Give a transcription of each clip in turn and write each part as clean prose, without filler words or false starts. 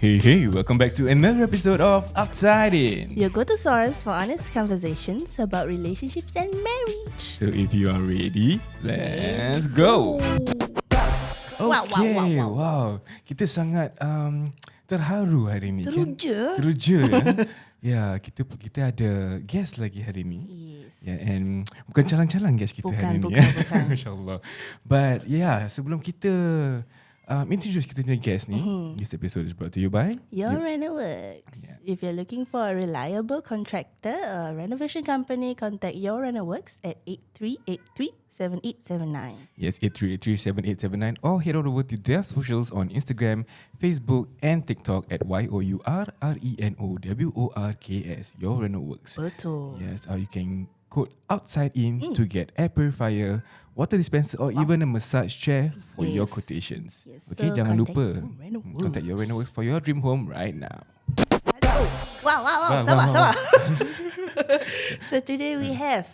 Hey, welcome back to another episode of OUTSIDEIN. Your go-to source for honest conversations about relationships and marriage. So if you are ready, let's go. Okay, wow. Kita sangat terharu hari ni. Teruja. Ya, kita ada guest lagi hari ni. Yes. Yeah, and bukan calang-calang guest kita hari ni. Bukan. InsyaAllah. But yeah, sebelum kita introduce kita punya guest ni, this episode is brought to you by Your Reno Works. Yeah. If you're looking for a reliable contractor or renovation company, contact Your Reno Works at 8383-7879. Yes, 8383-7879 or head on over to their socials on Instagram, Facebook and TikTok at YOURRENOWORKS, Your Reno Works. Betul. Yes, or you can code OUTSIDEIN to get air purifier, water dispenser or even a massage chair for your quotations. Yes. Okay, So jangan contact lupa Your Reno Works. contact Your Reno Works for your dream home right now. Wow. Sabar. So today we have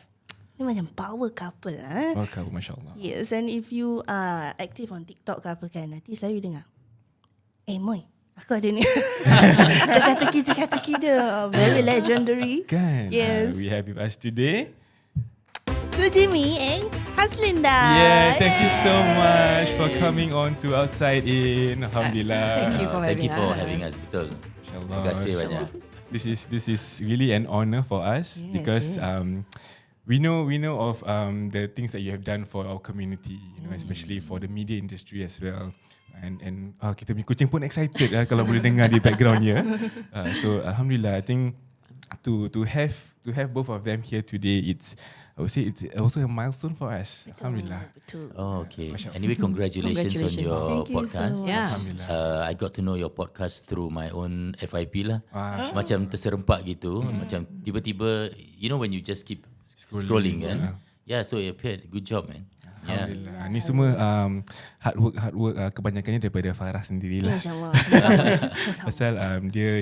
ni macam power couple lah. Oh, kau, Masya Allah. Yes, and if you are active on TikTok ke apa kan, nanti selalu dengar, Moy, aku ada ni. Teka-teki dia. Very legendary. Kan? Yes. We have with us today. Jimmy and Haslinda. Yeah, thank you so much for coming on to OUTSIDEIN. Alhamdulillah. Thank you for having us. Betul. InsyaAllah. Terima kasih banyak. This is really an honor for us because we know of the things that you have done for our community, you know, especially for the media industry as well. And kita punya kucing pun excited kalau boleh dengar di background ya. So alhamdulillah, I think to have both of them here today, I would say it's also a milestone for us. Alhamdulillah. Oh, okay. Anyway, congratulations on your Thank you podcast. so much. Yeah. Alhamdulillah. I got to know your podcast through my own FYP lah. Macam terserempak gitu. Macam tiba-tiba, you know when you just keep scrolling kan. Yeah, so it appeared. Good job, man. Yeah. Alhamdulillah. Ni semua hard work kebanyakannya daripada Farah sendirilah. InsyaAllah. Pasal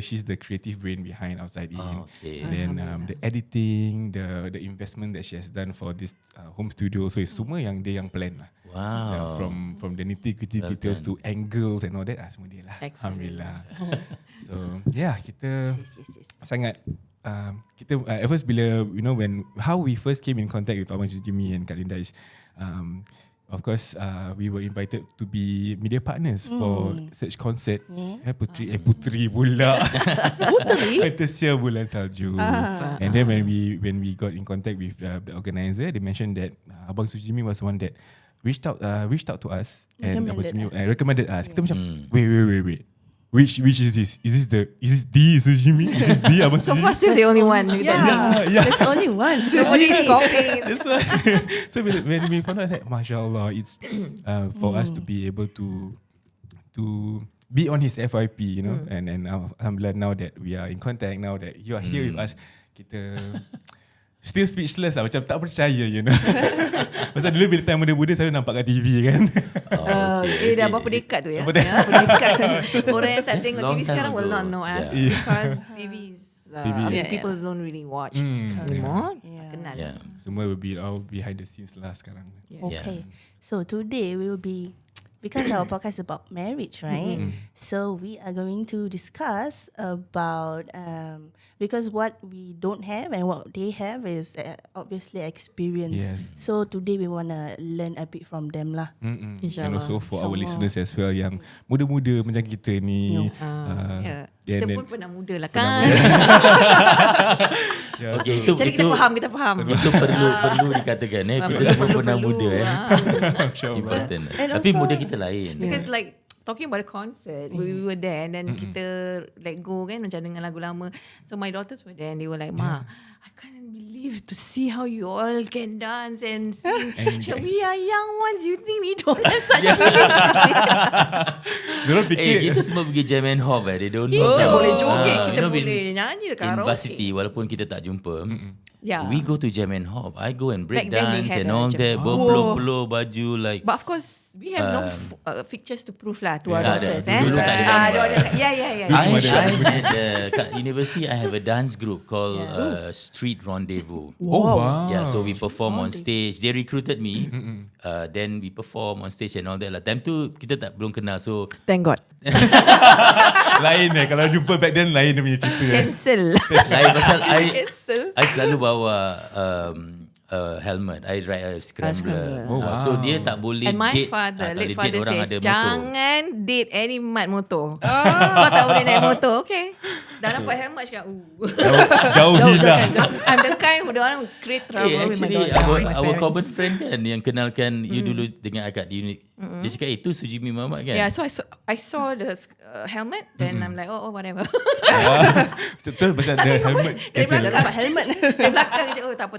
she's the creative brain behind OUTSIDEIN. Okay. And then the editing, the investment that she has done for this home studio, so it's semua yang dia yang plan lah. Wow. From the nitty-gritty details to angles and all that, semua dia lah. Excellent. Alhamdulillah. So yeah, kita sangat kita at first bila how we first came in contact with Abang Jimmy and Kak Linda is of course we were invited to be media partners for such concert. Putri pula. Putri? Fantasia Bulan Salju. And then when we got in contact with the organizer, they mentioned that Abang Sujimi was the one that reached out to us and Abang Sujimi recommended us. Kita macam wait. Which is this? Is this the Sujimi? Is this the Abang So Sujimi? far still the only one. Yeah. There's only one. Only copy. That's why. So when we found out that, mashallah, it's for us to be able to be on his FYP, you know, and alhamdulillah, now that we are in contact, now that you are here with us, kita still speechless lah, macam tak percaya, you know. Pasal dulu bila time muda-muda selalu nampak kat TV kan. Dah berapa dekat tu ya? Berapa dekat? Orang yang tak That's tengok long TV sekarang time will ago. not know us Yeah. because TV is people don't really watch anymore. Kenal. Yeah. Semua will be all behind the scenes lah sekarang. Okay. So today we will be, because our podcast is about marriage, right? So we are going to discuss about because what we don't have and what they have is obviously experience. Yes. So today we want to learn a bit from them lah. And InsyaAllah. also for our listeners as well yang muda-muda macam kita ni. Kita then- pun pernah muda lah kan. Okay, Jadi kita faham. Itu perlu dikatakan kita semua pernah muda Important. And Tapi also- muda kita lain. Because like talking about the concert, we were there and then kita let go kan macam dengan lagu lama. So my daughters were there and they were like, Ma, I can't believe to see how you all can dance and sing. Macam, we are young ones, you think we don't have such feelings? Diorang fikir Kita semua pergi jam and hop. They don't know. Kita boleh joget, You kita know, boleh nyanyi dekat in karaoke. varsity, walaupun kita tak jumpa, Yeah. we go to jam and hop. I go and break Back then they dance had and a all jam- that. Berpeluh-peluh baju like. But of course, we have no pictures to prove lah to our Yeah, daughters. dulu tak ada gambar. Yeah. I at the university, I have a dance group called Street rendezvous. Oh, wow. Yeah, so we perform on stage. They recruited me. Then we perform on stage and all that lah. Time tu kita belum kenal. So Thank God. Lain kalau jumpa back then lain dia punya cerita. Cancel. lain pasal Cancel. I selalu bawa helmet. I ride a scrambler. Oh, wow. So dia tak boleh And my date. father, tak late boleh father date orang says, ada motor. jangan date any mat motor. Kau tak boleh naik motor, okay? Dah dapat helmet cakap, Jauh hilang. I'm the kind who don't want to create trouble with my Actually daughter. my our parents. common friend kan yang kenalkan you dulu dengan agak unik. Dia cakap itu Sujimi Mamat kan? Yeah, so I saw the helmet, then I'm like, oh whatever. Betul pasal the helmet. Dari cancel. belakang Dapat helmet. Dari belakang je, tak apa.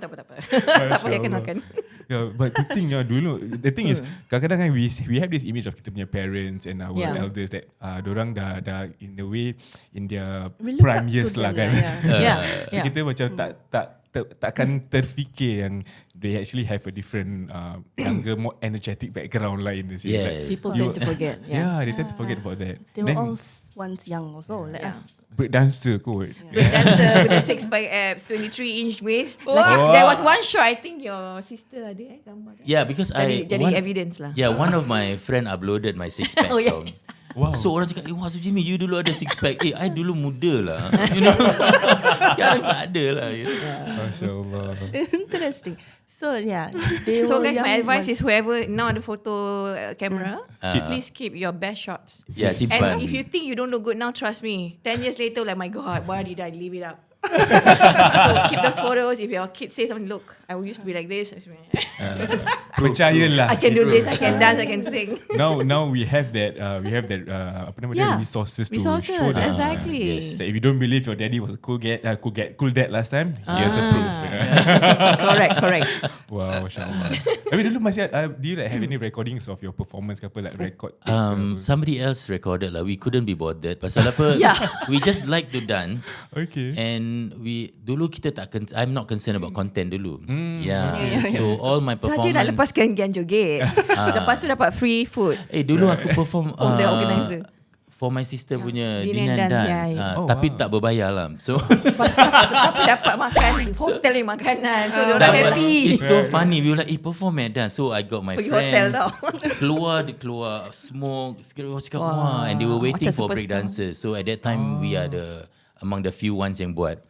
Tak payah kenalkan. Yeah, but the thing dulu, the thing is kadang-kadang kan we have this image of kita punya parents and our elders that dorang dah in the way in their We look prime up years to lah them, kan. Yeah. So kita macam takkan terfikir yang they actually have a different younger, more energetic background lah in the scene. Yes. People tend to forget. Yeah, they tend to forget about that. They were all once young also, like us. Breakdancer kot. Dancer with the 6-pack abs, 23-inch waist. Like, there was one shot, I think your sister ada gambar. Yeah, because Jadi evidence lah. Yeah, one of my friend uploaded my 6-pack. Oh, yeah. Wow. So orang cakap, wah Sujimi, you dulu ada 6-pack. I dulu muda lah. You know? Sekarang tak ada lah. You know? Masya Allah. Interesting. So yeah, they So were guys, my young advice once. is whoever now the photo camera, please keep your best shots. Yeah, simpan. And if you think you don't look good now, trust me. 10 years later, like my God, why did I leave it up? So keep those photos. If your kid says something, look, I used to be like this. Percayalah. I can do this. I can dance. I can sing. Now we have that apa nama dia, resources to show that. Exactly. That if you don't believe your daddy was a cool dad last time, here's a proof. Correct. Wow, masya-Allah. Tapi dulu masih do you like have any recordings of your performance ke apa, like record? Somebody else recorded lah. We couldn't be bothered. Pasal apa? Yeah. We just like to dance. Okay. And dulu kita I'm not concerned about content dulu. Yeah. So all my performance. Saja nak lepaskan gian joget. Lepas tu dapat free food. Dulu aku perform Oh, the organizer. for my sister punya dinner dinner and dance. dance, yeah. Tapi tak berbayar lah. So Tapi dapat makan hotel ni makanan. So dia orang happy. It's so funny. We were like, perform dance. So I got my Pergi hotel friends. tau. Keluar smoke. Cakap, wah. And they were waiting Macam for break superstar. dancers. So at that time we are among the few ones yang buat.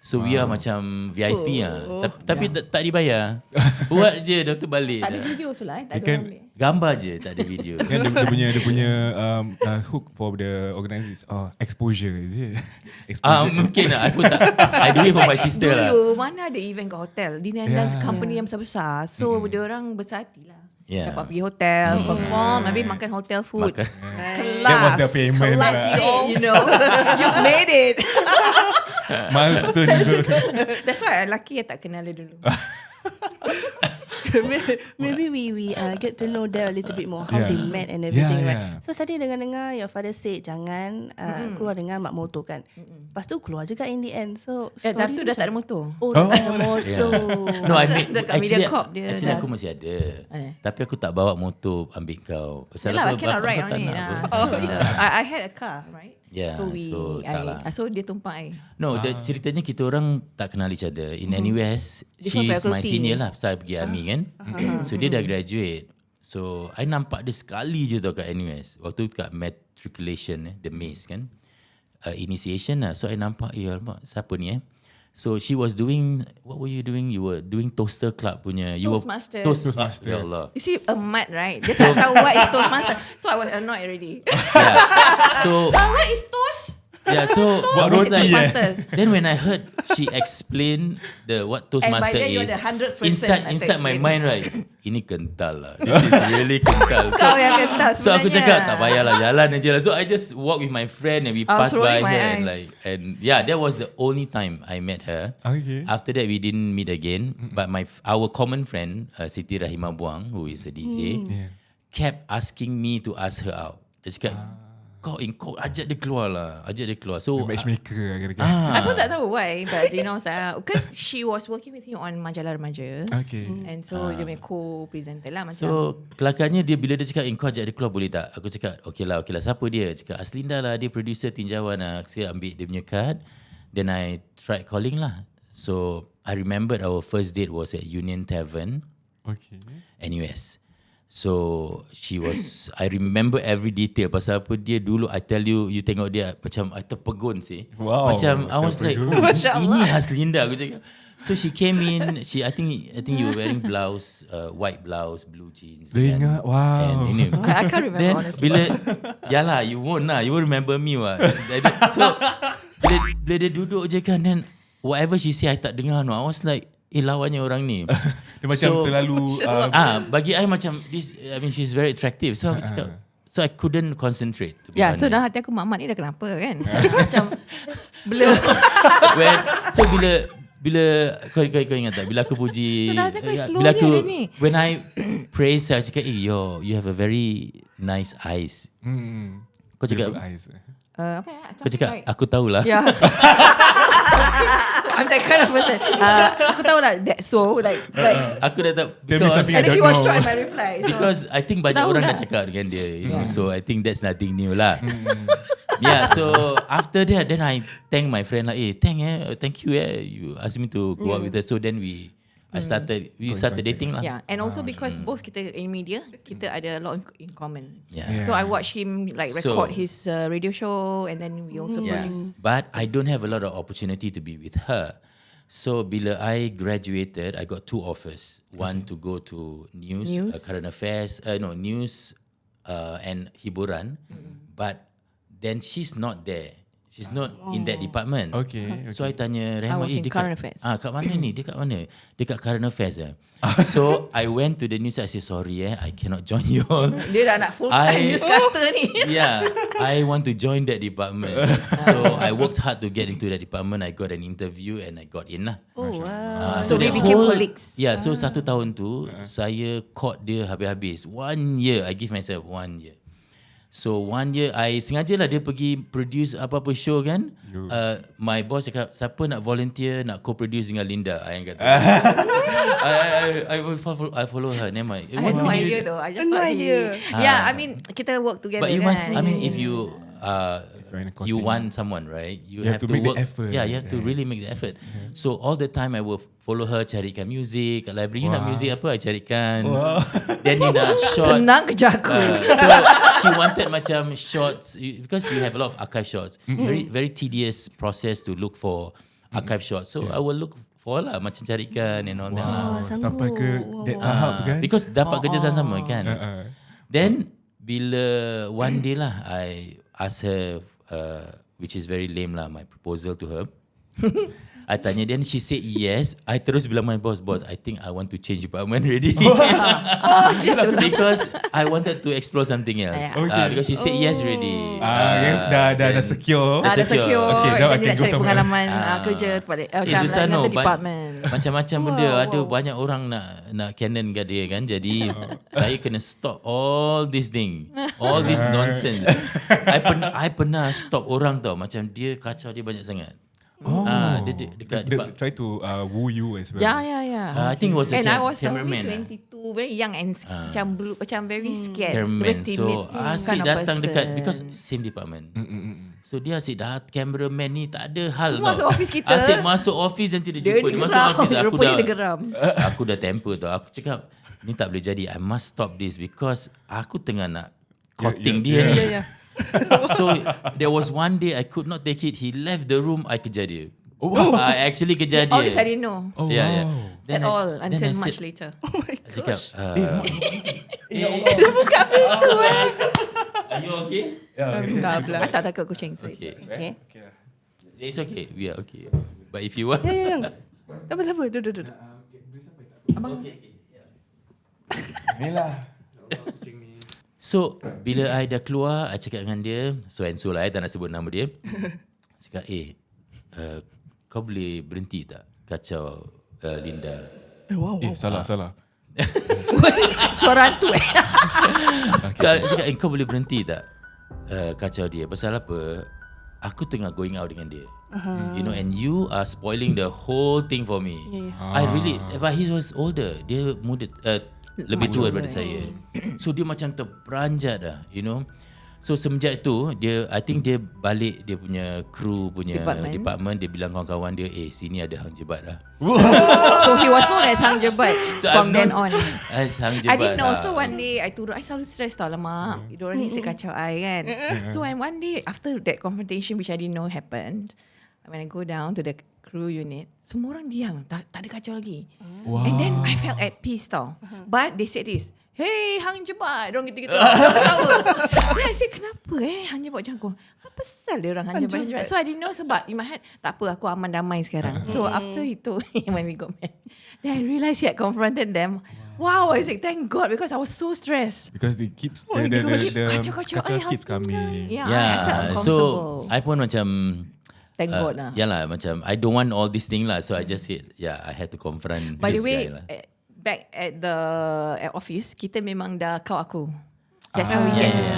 So we are macam VIP lah. Tapi tak dibayar. Buat je, dah tu balik. Tak ada video tu lah. Tak ada Kan- orang ambil. Gambar je, tak ada video. Kan dia punya hook for the organizers. Exposure, is it? Exposure. Mungkin lah. Aku tak. I do it for my sister lah. Dulu mana ada event kat hotel. Dinner and dance company yang besar-besar. So dia orang bersati lah. Yeah. Dapat pergi hotel, perform, habis makan hotel food. Makan. That was the payment Kelas lah. you know. You've made it. Milestone tu. That's why lucky I tak kenal dia dulu. Maybe we get to know them a little bit more how they met and everything, right? So tadi dengar your father say jangan keluar dengan mak motor kan. Lepas tu keluar juga in the end. So Tapi tu dah tak ada motor. dah tak ada motor. No, I mean Dekat Mediacorp dia actually dah. aku masih ada. Tapi aku tak bawa motor ambil kau. Pasal Yalah, I apa cannot bapak ride kau on tak it nak lah. apa. So, I had a car, right? Yeah, so tak lah. So dia tumpang I. No, ceritanya kita orang tak kenal each other. In NUS, Different she's my faculty. senior lah. Pasal pergi army kan. So dia dah graduate. So I nampak dia sekali je tau kat NUS. Waktu kat matriculation, the maze kan. Initiation lah. So I nampak, alamak, siapa ni So she was doing, what were you doing? You were doing Toaster Club punya. Toastmasters. Toastmaster. Ya Allah. You see a mat, right? Dia tak tahu what is Toastmaster. So I was annoyed already. Yeah. So What is Toast? yeah, so Buat I was roti, Toastmasters. Then when I heard she explained what Toastmaster then you're is, the 100th person inside to my explain. mind, right? Ini kental lah. This is really kental. Kau yang kental So aku sebenarnya. cakap tak payahlah, jalan aja lah. So I just walk with my friend and we I was pass by rolling my her and eyes. yeah, that was the only time I met her. Okay. After that we didn't meet again. But our common friend Siti Rahimah Buang, who is a DJ, kept asking me to ask her out. Dia cakap, kau ajak dia keluar lah. So Matchmaker kira-kira. I pun tak tahu why, but you know, because she was working with him on Majalah Remaja. Okay. And so dia punya co-presenter lah macam. So kelakarnya bila dia cakap kau ajak dia keluar boleh tak? Aku cakap okay lah. Siapa dia? Cakap Aslinda lah, dia producer tinjauan lah. Saya ambil dia punya card. Then I tried calling lah. So I remembered our first date was at Union Tavern, Okay. NUS. So she was, I remember every detail. Pasal apa dia dulu, I tell you, you tengok dia macam I terpegun sih. Wow, Macam I was like, terpegun. oh, ini Haslinda. Aku cakap. So she came in. I think you were wearing blouse, white blouse, blue jeans. Dia ingat, wow. And ini. I can't remember Then honestly. bila, yalah, you won't remember me what. So bila dia duduk je kan, then whatever she say I tak dengar no. I was like, lawannya orang ni. Dia macam terlalu Bagi I macam this, I mean she's very attractive. So aku cakap, so I couldn't concentrate. To be Yeah, so honest. dalam hati aku Mak ni dah kenapa kan? Macam blur. So bila kau ingat tak bila aku puji, Dah kau slow bila ni aku hari ni. when I praise her, I cakap, you have a very nice eyes. Kau cakap, Beautiful eyes. Apa ya? kau cakap, aku tahulah. Yeah. So I'm that kind of person. Aku tahu lah that so like Aku dah tak Tell me something I and then don't he was know. shocked at my reply. So because I think banyak tahu orang lah. dah cakap dengan dia, you know. So I think that's nothing new lah. Yeah, so after that, then I thank my friend like, thank you, you asked me to go out with her. So then we started dating lah. yeah, and also because both kita in media, kita ada a lot in common. Yeah. So I watched him like So- record his radio show, and then we also Yeah. produce. But I don't have a lot of opportunity to be with her. So bila I graduated, I got 2 offers. One to go to news. Current affairs, news and hiburan. But then she's not there. She's not in that department. Okay. So I tanya I Rahma, was in current affairs. kat mana ni? Dia kat mana? Dia kat current affairs. So I went to the news. I said, sorry, I cannot join you all. Dia dah nak full time newscaster ni. Yeah, I want to join that department. So I worked hard to get into that department. I got an interview and I got in lah. Oh wow. So we that became colleagues. Yeah, so 1 tahun tu saya caught dia habis-habis. 1 year, I give myself 1 year. So 1 year, I sengaja lah dia pergi produce apa-apa show kan. My boss cakap, siapa nak volunteer, nak co-produce dengan Linda? I kata. I follow her. Never mind. I had no idea though. I just No thought idea. Yeah, I mean kita work together. But you kan? must, I mean, if you you're in a you content. want someone, right? You have to make the work. effort, Yeah, you have to right? really make the effort. So all the time I will follow her, carikan music. Kat library, you nak music apa? I carikan. Then you nak short. Senang kerja aku. So she wanted macam shots because you have a lot of archive shots. Very tedious process to look for archive shots. So I will look for lah macam carikan and all that lah. Sampai ke that tahap kan? Because dapat kerja sama-sama kan. Then bila one day lah I ask her, which is very lame lah, my proposal to her. I tanya dia, and she said yes. I terus bilang my boss, I think I want to change department already. Because I wanted to explore something else. Okay. Because she said yes already. Dah secure. Dah Dah secure. secure. Okay, now I Dan dia can nak go cari somewhere. pengalaman kerja pada macam susah no, another department. macam-macam benda. Ada banyak orang nak canon kat dia kan. Jadi saya kena stop all this thing, all this nonsense. I pernah stop orang tau. Macam dia kacau dia banyak sangat. Dia dekat Try to woo you as well. Yeah. I think it was a And I was cameraman. only 22, very young and macam very scared. Cameraman. Very timid So asyik kind of datang dekat person. because same department. So dia asyik cameraman ni tak ada hal Semua tau. masuk office kita. Asyik masuk office nanti dia jumpa. Dia masuk geram. office Rupanya dia geram. Aku dah temper tau. Aku cakap ni tak boleh jadi. I must stop this because aku tengah nak courting dia ni. So there was one day I could not take it. He left the room. I kejar dia. I actually kejar dia. All this I didn't know. Yeah. At all until much later. I cakap, Dia buka pintu are you okay? I tak takut kucing. So Okay. Okay. It's okay. We are okay. But if you want, Tak apa. Duduk. Ni lah. so bila I dah keluar, I cakap dengan dia, so and so lah, I tak nak sebut nama dia. Cakap, kau boleh berhenti tak kacau Linda? Wow. Salah. Suara tu So I cakap, kau boleh berhenti tak kacau dia? Pasal apa? Aku tengah going out dengan dia. You know, and you are spoiling the whole thing for me. I really, but he was older. Dia muda, lebih tua daripada saya. So dia macam terperanjat dah, you know. So semenjak tu I think dia balik dia punya crew punya department, dia bilang kawan-kawan dia, sini ada hang jebat lah. So he was known as Hang Jebat from then on. As hang jebat. I didn't know. So one day I selalu stress tau lama. Diorang ni kacau I kan. So when one day after that confrontation which I didn't know happened, when I go down to the crew unit, semua orang diam, tak ada kacau lagi. And then I felt at peace tau. But they said this, hey Hang Jebat, diorang gitu-gitu. Then I say, kenapa Hang Jebat macam aku? Apa pasal dia orang Hang Jebat? So I didn't know sebab in my head, tak apa, aku aman damai sekarang. So after itu, when we got married, then I realised he had confronted them. Wow, I was like, thank God, because I was so stressed. Because they keep the kacau keeps coming. Yeah, I felt uncomfortable. So I pun macam thank God lah. Yalah, macam I don't want all this thing lah. So I just said, I had to confront By this the way, guy lah. back at the office, kita memang dah kau aku. That's how we get this.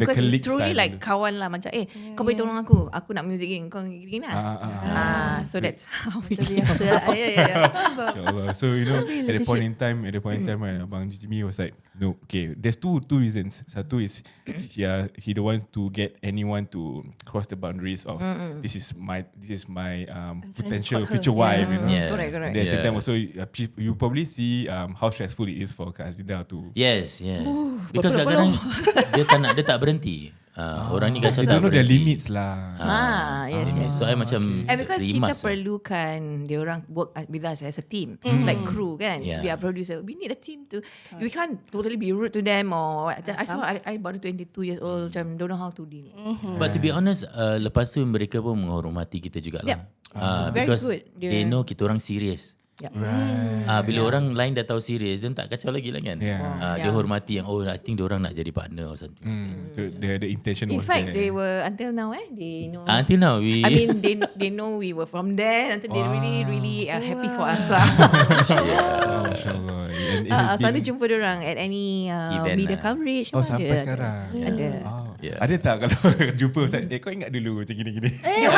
Because truly like kawan lah. Macam kau boleh tolong aku nak music gini, kau gini lah. So that's how we get. InsyaAllah. So at the point in time right, Abang Jimmy was like, no, okay, there's two reasons. Satu is he don't want to get anyone to cross the boundaries of this is my potential future wife. Correct. And at the same time also you probably see how stressful it is for Kak Azida to. Yes. Because kadang-kadang dia tak berhenti. Orang ni kacau tak berhenti. They don't know their berhenti. limits lah. Yes. So I macam And because kita rimas lah. perlukan dia orang work with us as a team, like crew kan. Yeah. We are producer. We need a team to. We can't totally be rude to them or. I saw I baru 22 years old, macam don't know how to deal. But to be honest, lepas tu mereka pun menghormati kita jugalah. Very Because good. they know kita orang serius. Bila orang lain dah tahu serius, dia tak kacau lagi lah kan. Dia hormati yang I think dia orang nak jadi partner or something. So the intention In was fact, there. they were until now. They know. Until now I mean, they know we were from there. Until they really happy for us lah. MasyaAllah. And it has Selalu been- jumpa dia orang at any Event media lah. coverage. sampai ada. sekarang. Ada. Ada tak kalau jumpa Ustaz, kau ingat dulu macam gini-gini? They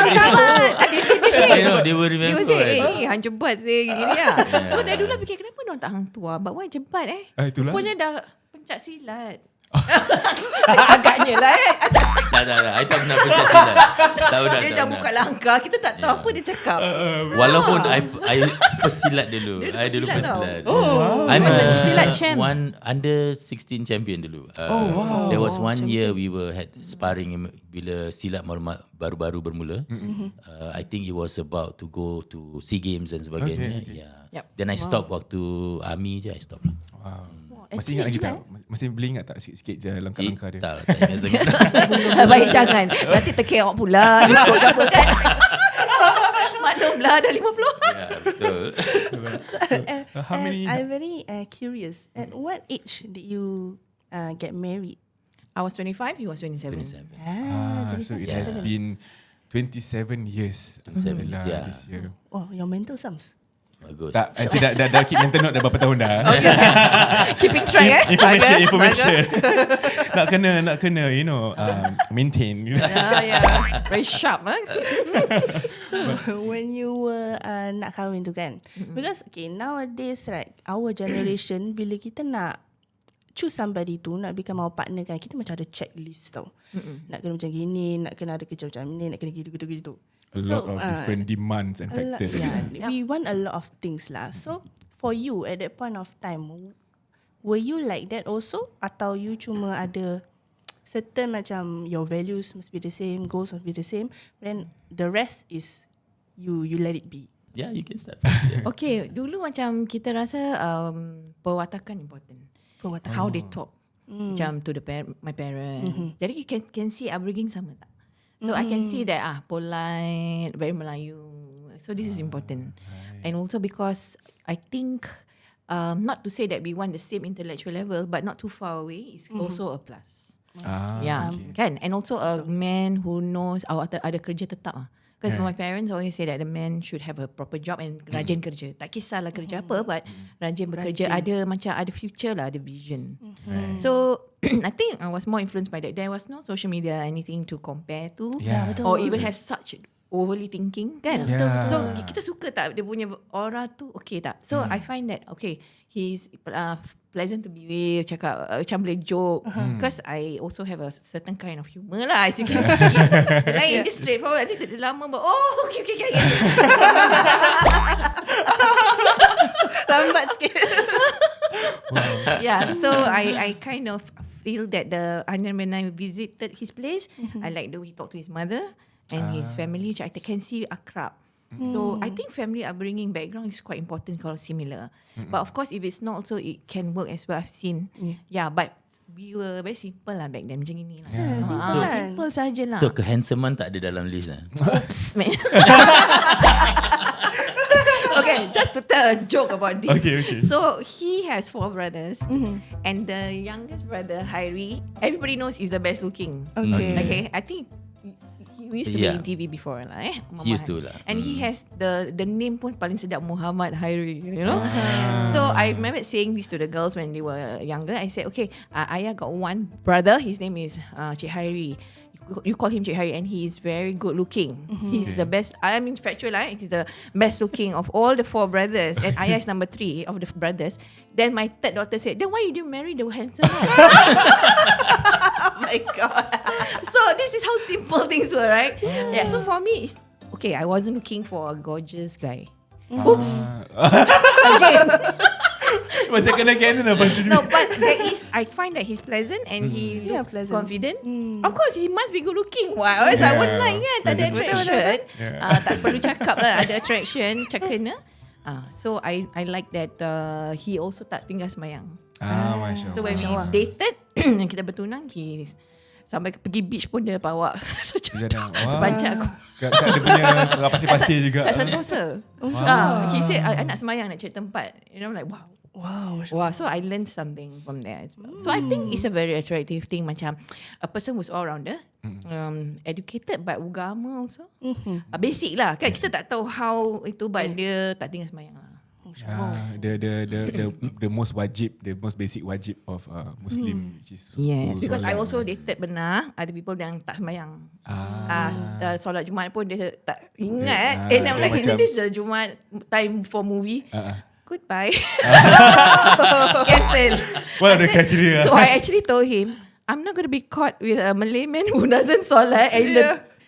will Dia remember. say, hang jebat sih gini lah. So dari dulu fikir kenapa dia tak hang tua, but why jebat Itulah. Rupanya dah pencak silat. Agaknya lah Tak. I tak pernah pencet silat. Tak pernah. Dia dah buka langkah, kita tak tahu apa dia cakap. Walaupun I pesilat dulu. Dia I dulu pesilat tau. pesilat. I'm a silat champ. one under 16 champion dulu. There was one year we had sparring bila silat baru-baru bermula. I think it was about to go to SEA Games dan sebagainya. Okay. Yep. Then I stop waktu army je. I stop lah. Masih ingat lagi tak? Masih boleh ingat tak sikit-sikit je langkah-langkah dia? Tak ingat sangat. Baik jangan. Nanti terkeok pula. Ikut ke apa kan. Maklumlah dah 50. Ya, betul. How many? I'm very curious. At what age did you get married? I was 25, he was 27. 27. So it has been 27 years. Alhamdulillah this year. Oh, your mental sums. Bagus. Tak, saya dah keep mental note dah berapa tahun dah. Keeping track Information. nak kena maintain. Very sharp So when you were nak kahwin tu kan, because nowadays right, our generation bila kita nak choose somebody tu, nak become our partner kan, kita macam ada checklist tau. Nak kena macam gini, nak kena ada kerja macam ni, nak kena gitu. A lot of different demands and factors. We want a lot of things lah. So for you at that point of time, were you like that also? Atau you cuma ada certain macam your values must be the same, goals must be the same, then the rest is you let it be? Yeah, you can start. Okay, dulu macam kita rasa perwatakan important. How they talk. Macam to my parents. Jadi you can see upbringing sama tak? So I can see that polite, very Melayu. So this is important. And also because I think not to say that we want the same intellectual level, but not too far away is also a plus. Kan? And also a man who knows ada kerja tetap. Because my parents always say that the man should have a proper job and rajin kerja. Tak kisahlah kerja apa, but rajin bekerja, ada future lah, ada vision. So I think I was more influenced by that. There was no social media, anything to compare to, or even have such overly thinking kan. Yeah. So kita suka tak dia punya aura tu okay tak. So I find that okay, he's pleasant to be with, cakap macam boleh joke, because I also have a certain kind of humor lah, as you can see. Lain dia straightforward. Nanti dia lama okay. Lambat sikit. Yeah, so I kind of feel that when I visited his place, I like the way he talked to his mother and his family, which I can see akrab. So I think family upbringing background is quite important kalau similar. But of course, if it's not also, it can work as well. I've seen. Yeah, but we were very simple lah back then, macam ini lah. Simple saja lah. So kehandsoman tak ada dalam list lah. Oops, man. Okay, just to tell a joke about this. Okay. So he has 4 brothers, and the youngest brother, Hairi, everybody knows is the best looking. Okay. I think he used to be in TV before lah. He used to lah. And he has the name pun paling sedap, Muhammad Hairi. You know. So I remember saying this to the girls when they were younger. I said, okay, Ayah got one brother. His name is Cik Hairi. You call him Cik Hari, and he is very good looking. He's the best. I mean, factual lah. He's the best looking of all the 4 brothers, and Ayah is number 3 of the brothers. Then my third daughter said, "Then why you didn't marry the handsome one?" Oh my God. So this is how simple things were, right? Yeah. So for me, it's okay. I wasn't looking for a gorgeous guy. Oops. Again. Macam kena canon apa sini. No, but I find that he's pleasant and he looks confident. Of course, he must be good looking. Why? Otherwise, I wouldn't like kan. Tak ada attraction. Tak perlu cakap lah. Ada attraction. Macam kena. So I like that he also tak tinggal semayang. Masya Allah. So when we dated, kita bertunang, he sampai pergi beach pun dia bawa. So terpanjat aku. Kat dia punya pasir-pasir juga. Kat Sentosa. He said, I nak semayang, nak cari tempat. You know, I'm like, wow. So I learned something from there as well. So I think it's a very attractive thing. Macam a person who's all rounder, educated but agama also. Basic lah. Kan kita tak tahu how itu, but dia tak tinggal semayang lah. The most basic wajib of Muslim, which is because I also dated benar ada people yang tak semayang. Solat Jumaat pun dia tak ingat. And I'm like, this is the Jumaat time for movie. Goodbye. Cancel. So I actually told him, I'm not going to be caught with a Malay man who doesn't solat in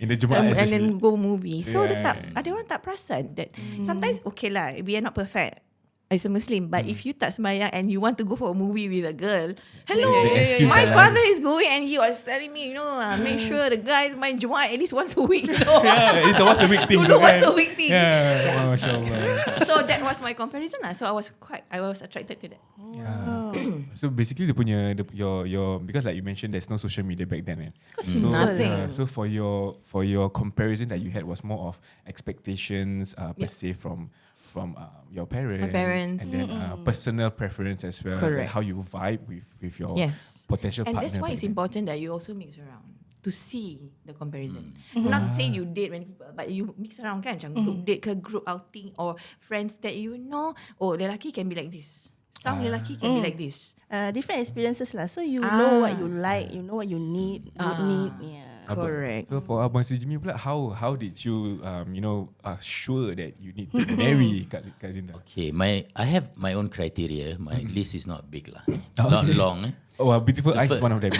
the Jumaat and then go movie. So ada orang tak perasan that sometimes okay lah, we are not perfect as a Muslim, but if you tak sembahyang and you want to go for a movie with a girl, hello, my father is going and he was telling me, make sure the guys mind Jumaat at least once a week. It's a once a week thing. Once a week thing. Masya-Allah. So that was my comparison lah. So I was attracted to that. So basically dia punya your because like you mentioned, there's no social media back then. Nothing. So for your comparison that you had was more of expectations per se from your parents, and then personal preference as well. Correct. How you vibe with your potential partner. And that's why it's important that you also mix around to see the comparison. Not say you date when people, but you mix around kan, macam group date ke group outing or friends that you know, lelaki can be like this. Some lelaki can be like this. Different experiences lah. So you know what you like, you know what you need. Correct. So for Abang Sijimi pula, how did you sure that you need to marry Kak Zinda? Okay, I have my own criteria. My list is not big lah, not long. Oh, beautiful eyes is one of them.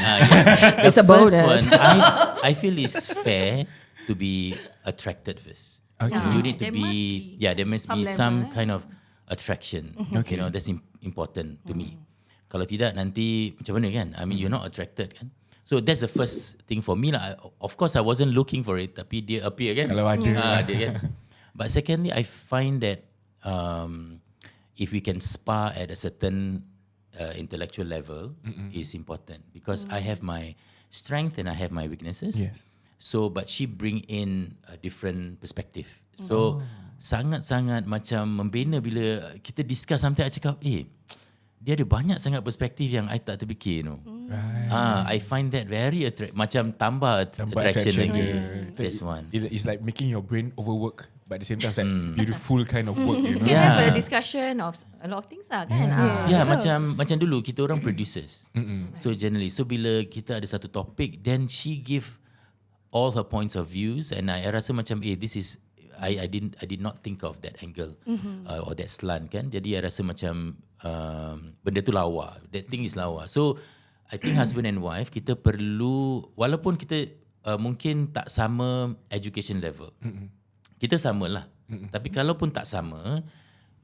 It's a bonus. First one, I feel is fair to be attracted first. Okay. You need to there must be some kind of attraction. Okay. That's important to me. Kalau tidak nanti macam mana kan? I mean, you're not attracted kan? So that's the first thing for me lah. Of course, I wasn't looking for it, tapi dia appear kan? Kalau ada. Dia kan? But secondly, I find that if we can spar at a certain intellectual level is important, because I have my strength and I have my weaknesses. Yes. So, but she bring in a different perspective. So, sangat-sangat macam membina bila kita discuss something. I cakap, dia ada banyak sangat perspektif yang I tak terfikir. Right. I find that very macam tambah attraction lagi. That's one. It's like making your brain overwork, but at the same time it's like beautiful kind of work. You can have a discussion of a lot of things lah kan. Macam dulu kita orang producers. So generally, so bila kita ada satu topik, then she give all her points of views, and I rasa macam this is I did not think of that angle or that slant kan. Jadi I rasa macam benda tu lawa. That thing is lawa. So I think husband and wife kita perlu, walaupun kita mungkin tak sama education level. Kita samalah. Tapi kalaupun tak sama,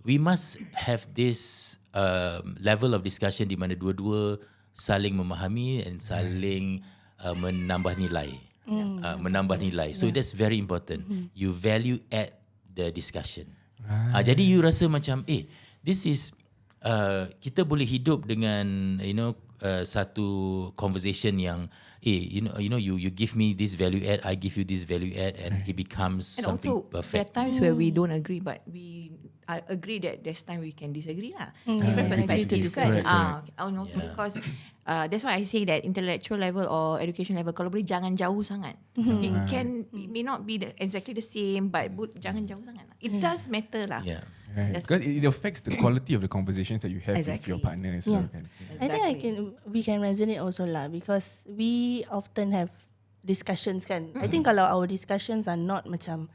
we must have this level of discussion di mana dua-dua saling memahami and saling menambah nilai. Menambah nilai. So that's very important. You value add the discussion. Jadi you rasa macam this is kita boleh hidup dengan satu conversation yang you give me this value add, I give you this value add, and it becomes And something also, perfect. there are times where we don't agree, but I agree that there's time we can disagree lah. Different perspectives. Correct. And also because that's why I say that intellectual level or education level, kalau boleh jangan jauh sangat. It may not be exactly the same, but jangan jauh sangat. It does matter lah. Yeah. Right. Because it affects the quality of the conversations that you have with your Exactly. partner as well. Kan? I think we can resonate also lah, because we often have discussions kan. I think kalau our discussions are not macam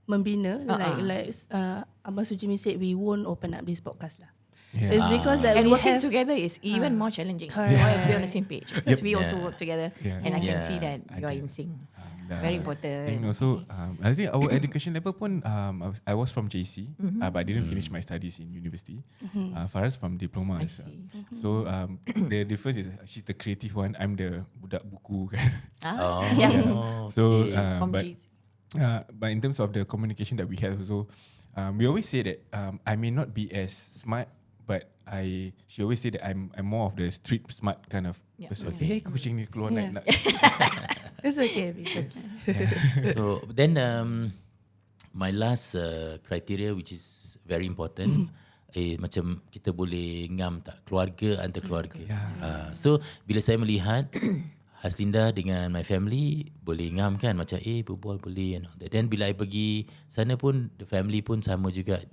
membina, like Abang Sujimi said, we won't open up this podcast lah. Yeah. So it's because that And we working have together is even more challenging. Correct. We have to be on the same page because we also work together, Yeah. and I can Yeah. see that you are in sync. Very important. And also, I think our education level pun, I was from JC, but I didn't finish my studies in university. Faraz from diploma as well. So the difference is she's the creative one, I'm the budak buku kan. So, but in terms of the communication that we have also, we always say that I may not be as smart, but she always say that I'm more of the street smart kind of person. Hey, kucing ni keluar naik nak. It's okay. So then my last criteria, which is very important, macam kita boleh ngam tak keluarga antar keluarga. So bila saya melihat Haslinda dengan my family boleh ngam kan, macam berbual boleh and all that. Then bila I pergi sana pun the family pun sama juga.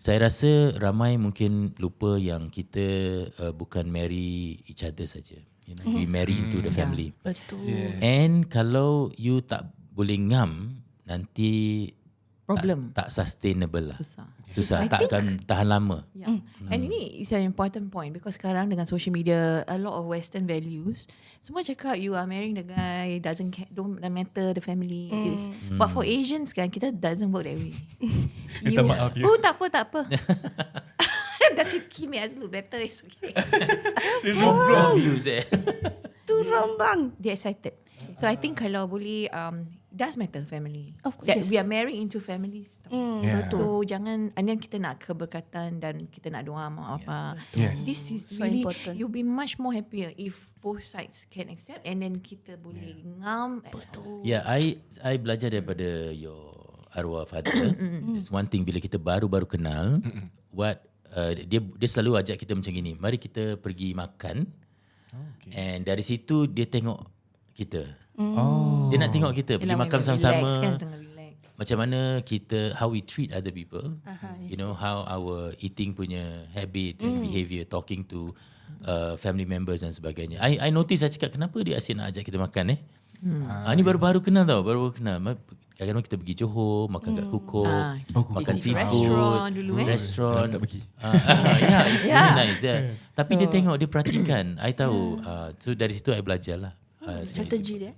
Saya rasa ramai mungkin lupa yang kita bukan marry each other saja. We marry into the family. Betul. And kalau you tak boleh ngam, nanti Problem. tak sustainable lah. Susah. Tak akan tahan lama. Yeah. And ini is an important point because sekarang dengan social media, a lot of Western values, semua cakap you are marrying the guy, don't matter the family. But for Asians kan, kita doesn't work that way. Minta maaf ya. Oh tak apa. That's it, Kim as look better. It's okay. Views Turun bang. They're excited. So I think kalau boleh, does matter family. Of course, That yes. we are married into families. Yeah. So jangan, and then kita nak keberkatan dan kita nak doa mau apa. Yes. This is So really, important. you'll be much more happier if both sides can accept, and then kita boleh ngam. Yeah, I belajar daripada your arwah father. There's one thing bila kita baru-baru kenal, dia selalu ajak kita macam gini, mari kita pergi makan. And dari situ dia tengok kita. Dia nak tengok kita pergi makan sama-sama. Kan, tengah relax. Macam mana kita, how we treat other people. You know, how our eating punya habit and behaviour, talking to family members dan sebagainya. I notice, saya cakap, kenapa dia asyik nak ajak kita makan ni baru-baru kenal tau, baru kenal. Kadang-kadang kita pergi Johor, makan kat Hukum, makan Pergi seafood, restaurant dulu, restaurant. Tak pergi. Yeah, it's really nice. Tapi dia tengok, dia perhatikan. I tahu. So dari situ I belajar lah. Strategi dia.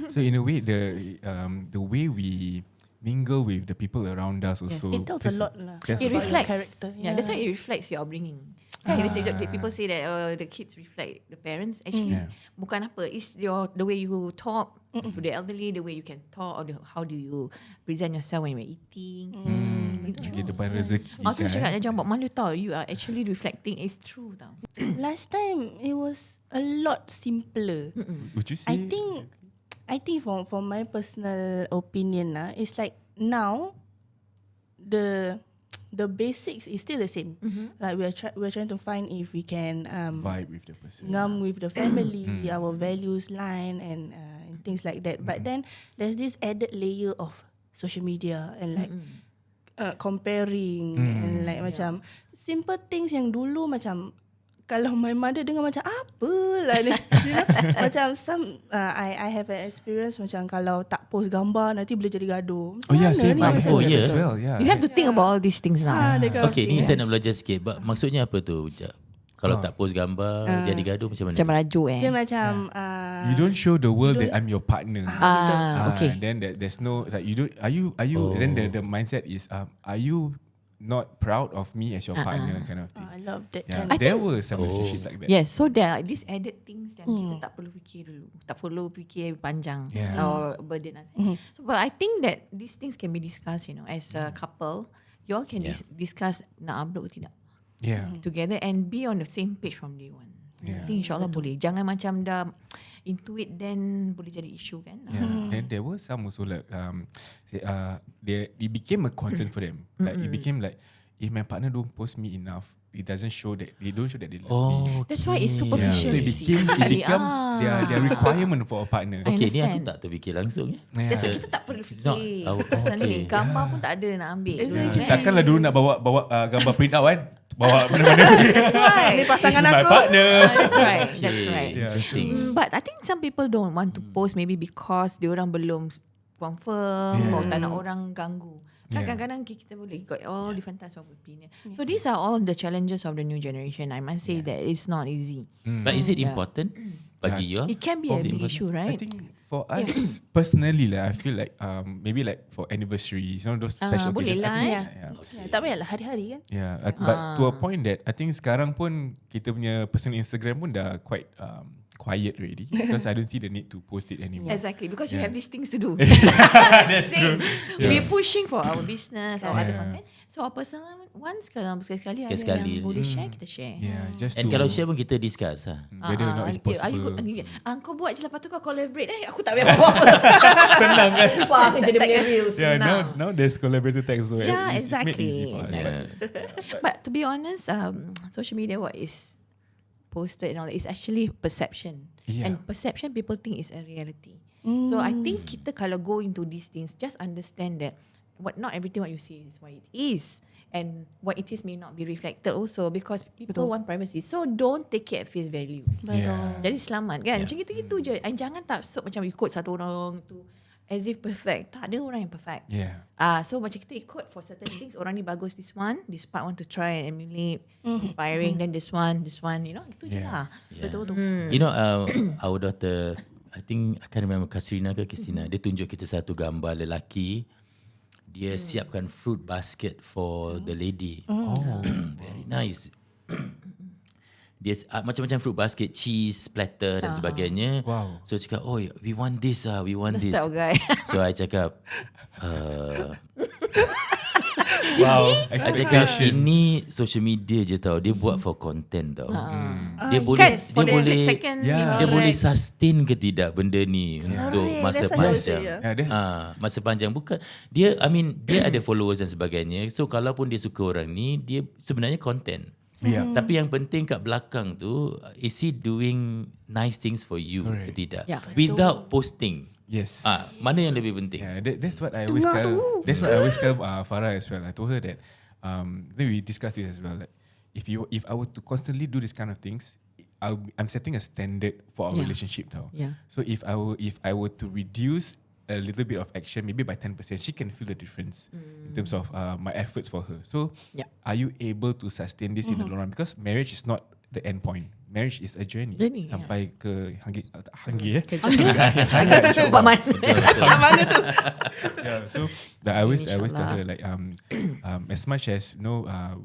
So in a way, the way we mingle with the people around us also. It tells a lot lah. Yes, It about reflects. character. Yeah, that's why it reflects your upbringing. People say that the kids reflect the parents. Actually, bukan apa. It's the way you talk to the elderly, the way you can talk, or how do you present yourself when you're eating. Okay, depan rezeki Aku cakap kan. jangan buat malu tau. You are actually reflecting. It's true tau. Last time it was a lot simpler. Would you say? I think for my personal opinion it's like now the basics is still the same. Like we're trying to find if we can Vibe with the person. ngam with the family, our values line and things like that. But then there's this added layer of social media and like comparing and like macam simple things yang dulu macam kalau my mother dengar macam apalah ni, macam I have an experience macam kalau tak post gambar nanti boleh jadi gaduh. Oh yeah, same. I Oh, had that yeah. as well. Yeah. You have to think about all these things now. Okay, ni saya nak belajar sikit. Maksudnya apa tu? Kalau tak post gambar jadi gaduh macam mana? Macam merajuk Dia macam You don't show the world that I'm your partner. okay. Then there's no like you don't. Are you? Then the mindset is are you not proud of me as your partner kind of thing. I love that Yeah, kind of there were some relationships like that. Yes, so there are these added things yang kita tak perlu fikir dulu. Tak perlu fikir panjang or burden us. So but I think that these things can be discussed, as a couple. You all can discuss nak upload ke tidak together and be on the same page from day one. I think insyaAllah boleh. Jangan macam dah into it then boleh jadi issue kan. And there were some also like it became a concern for them. Like it became like if my partner don't post me enough, it doesn't show that they love me. That's why it's superficial. So it becomes their requirement for a partner. Okay, ni aku tak terfikir langsung. That's why kita tak perlu fikir. Personally, gambar pun tak ada nak ambil. Takkanlah dulu nak bawa gambar print out kan? Bawa mana-mana. That's why. Ni pasangan This is my aku. partner. That's right. That's right. Interesting. But I think some people don't want to post maybe because diorang belum confirm or tak nak orang ganggu. Kadang-kadang kita boleh got all different types of opinion. So these are all the challenges of the new generation. I must say that it's not easy. But is it important bagi you? It can be a big issue, right? I think for us personally I feel like maybe like for anniversaries, those special boleh occasions. lah, I think, Tak payahlah hari-hari kan. but to a point that I think sekarang pun kita punya personal Instagram pun dah quite quiet already because I don't see the need to post it anymore. Exactly, because you have these things to do. That's true. So we're pushing for our business, our other content. So our personal ones sekali-sekali ada Sekali-sekali. yang boleh share, kita share. Just And to kalau share pun kita discuss whether or not it's Are you possible. good? Kau buat je lepas tu kau collaborate. Aku tak payah buat. Senang kan? Wah, aku jadi punya reels. Yeah, now there's collaborative text, so Yeah, it's made easy exactly. for us. But to be honest, social media what is posted and all is actually perception. Yeah. And perception people think is a reality. So I think kita kalau go into these things, just understand that not everything what you see is what it is. And what it is may not be reflected also because people want privacy. So don't take it at face value. Jadi selamat kan. Macam gitu-gitu je. And jangan taksub macam ikut satu orang tu as if perfect. Tak ada orang yang perfect. So macam kita ikut for certain things. Orang ni bagus this part want to try and emulate. Inspiring. Then this one, itu je lah. Betul-betul. Our daughter, I think I can't remember Kasrina ke Christina, dia tunjuk kita satu gambar lelaki. Dia siapkan fruit basket for the lady. Very nice. Dia macam-macam fruit basket, cheese, platter dan sebagainya. Wow. So cakap, we want this we want this. Style guy. So I cakap, Wow. I cakap ini social media je tau. Dia buat for content tau. Dia boleh dia boleh sustain ke tidak benda ni untuk masa panjang. Masa panjang bukan. Dia ada followers dan sebagainya. So kalaupun dia suka orang ni, dia sebenarnya content. Tapi yang penting kat belakang tu, is he doing nice things for you ke tidak? Without posting. Yes. Mana yang lebih penting? That's what I always tell. That's what I always tell Farah as well. I told her that then we discussed this as well. Like if I were to constantly do this kind of things, I'm setting a standard for our relationship now. So if I were to reduce a little bit of action, maybe by 10%, she can feel the difference in terms of my efforts for her. So are you able to sustain this in the long run? Because marriage is not the end point. Marriage is a journey. Sampai ke Hanggi Buat mana? Mana tu? So I always tell her like as much as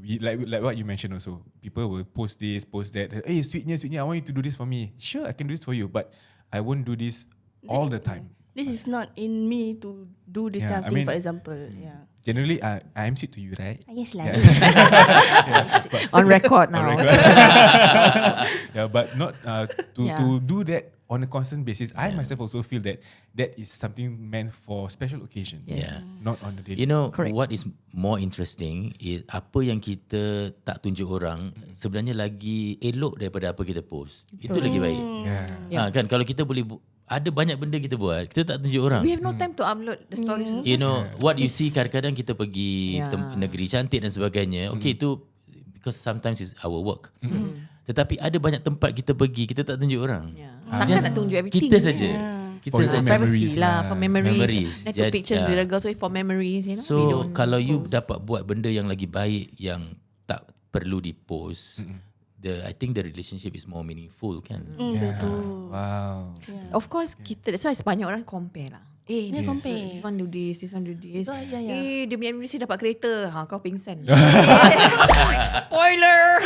we, like what you mentioned also, people will post this, post that. Hey, sweetnya, I want you to do this for me. Sure, I can do this for you, but I won't do this all the time. This is not in me to do this kind of thing, for example. Generally, I'm sweet to you, right? Yes lah. On record now. But not to do that on a constant basis. I myself also feel that is something meant for special occasions. Not on the daily. What is more interesting is apa yang kita tak tunjuk orang sebenarnya lagi elok daripada apa kita post. Itu lagi baik. Kan kalau kita boleh ada banyak benda kita buat, kita tak tunjuk orang. We have no time to upload the stories. What you see kadang-kadang kita pergi negeri cantik dan sebagainya. Okay, itu because sometimes it's our work. Tetapi ada banyak tempat kita pergi, kita tak tunjuk orang. Takkan nak tunjuk everything. Kita saja. Kita For your saja. memories Privacy lah, for memories. Memories. Like to pictures with the girls for memories, you know. we So don't kalau you post. dapat buat benda yang lagi baik yang tak perlu di-post, I think the relationship is more meaningful kan. Betul. Wow. Of course kita, that's why banyak orang compare lah. Dia compare. This one do this one do this. Oh, yeah. Dia punya anniversary dapat kereta. Kau pingsan. Spoiler.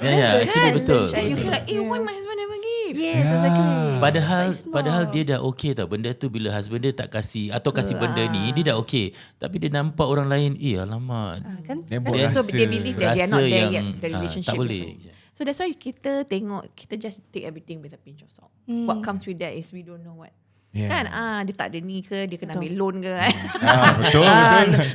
Actually betul. You feel like, why my husband never give? Yes, exactly. Padahal dia dah okay tau. Benda tu bila husband dia tak kasih atau kasih benda ni, dia dah okay. Tapi dia nampak orang lain, alamak. Kan? Dia buat So rasa. they believe that they are not Rasa there yang, yet. The relationship. tak boleh. So that's why kita tengok, kita just take everything with a pinch of salt. What comes with that is we don't know what. Yeah. Kan dia tak ada ni ke, dia kena ambil loan ke kan. Betul.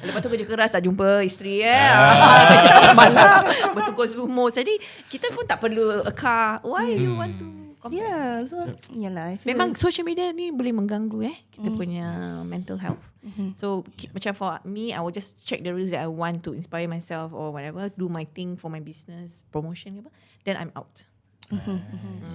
Lepas tu kerja keras tak jumpa isteri kerja malam bertungkus lumus. Jadi kita pun tak perlu a car. Why you want to compare? Yeah, so yalah. I feel Memang social media ni boleh mengganggu kita punya mental health. So macam for me, I will just check the rules that I want to inspire myself or whatever, do my thing for my business promotion ke apa, then I'm out.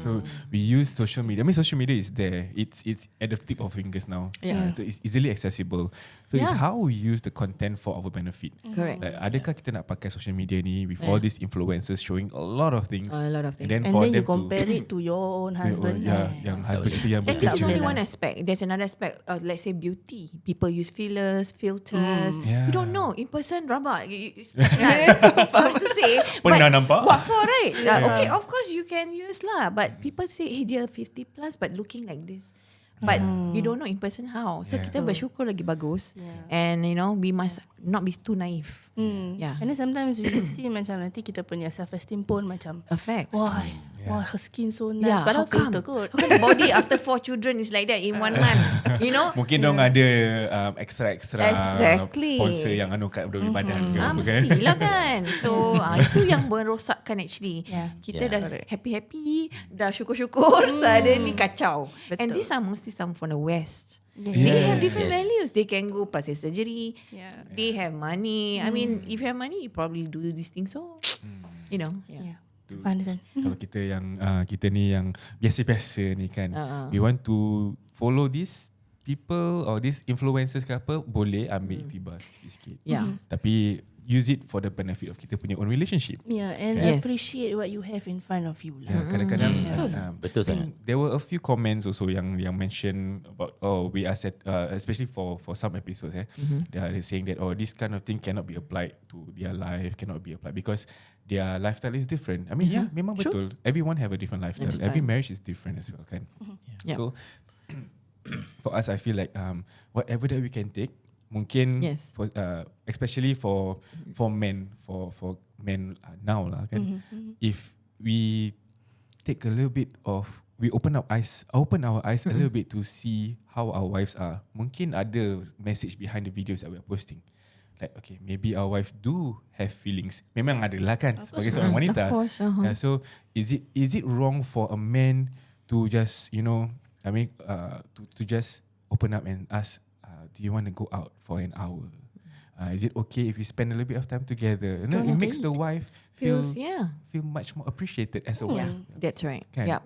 So we use social media. I mean, social media is there. It's at the tip of fingers now. Yeah. So it's easily accessible. So it's how we use the content for our benefit. Correct. Like, adakah kita nak pakai social media ni with all these influencers showing a lot of things, A lot of things. and for then you them compare it to your own husband. yang husband itu yang And this is bekerja. only one aspect. There's another aspect. Let's say beauty. People use fillers, filters. Yeah. You don't know. In person, rabak. Faham to say. Pernah but nampak? What for, right? Okay, of course you can use lah. But people say, hey, dia 50 plus but looking like this. But you don't know in person how. So kita bersyukur lagi bagus. And we must not be too naive. Yeah. And then sometimes we see macam nanti kita punya self-esteem pun macam Affects. wah, her skin so nice. Yeah, Padahal how come? filter kot. How come the body after 4 children is like that in 1 month? Mungkin dong ada extra Exactly. sponsor yang kat badan ke apa kan. Mestilah kan. So itu yang merosakkan actually. Yeah. Kita dah correct. happy-happy, dah syukur-syukur, suddenly kacau. Betul. And these are mostly some from the West. Yeah. They have different values. They can go plastic surgery. Yeah. They have money. I mean, if you have money, you probably do these things. So, Yeah. Yeah. Understand. Kalau kita ni yang biasa-biasa ni kan, we want to follow these people or these influencers ke apa, boleh ambil iktibar sikit-sikit. Yeah. Tapi use it for the benefit of kita punya own relationship. Yeah, and Yes. appreciate what you have in front of you lah. Yeah, kadang-kadang Betul sangat. there were a few comments also yang mention about we are especially for some episodes they are saying that this kind of thing cannot be applied to their life, cannot be applied because their lifestyle is different. I mean memang True. betul. Everyone have a different lifestyle. Every marriage is different as well kan. Yeah. So for us I feel like whatever that we can take mungkin Yes. for, especially for men now lah kan, if we take a little bit of, we open our eyes a little bit to see how our wives are, mungkin ada message behind the videos that we are posting, like okay, maybe our wives do have feelings, memang ada lah kan sebagai seorang wanita. Of course, Yeah, so is it wrong for a man to just to just open up and ask, do you want to go out for an hour? Is it okay if we spend a little bit of time together? It makes the wife feel much more appreciated as a wife. That's right. Kan? Yeah.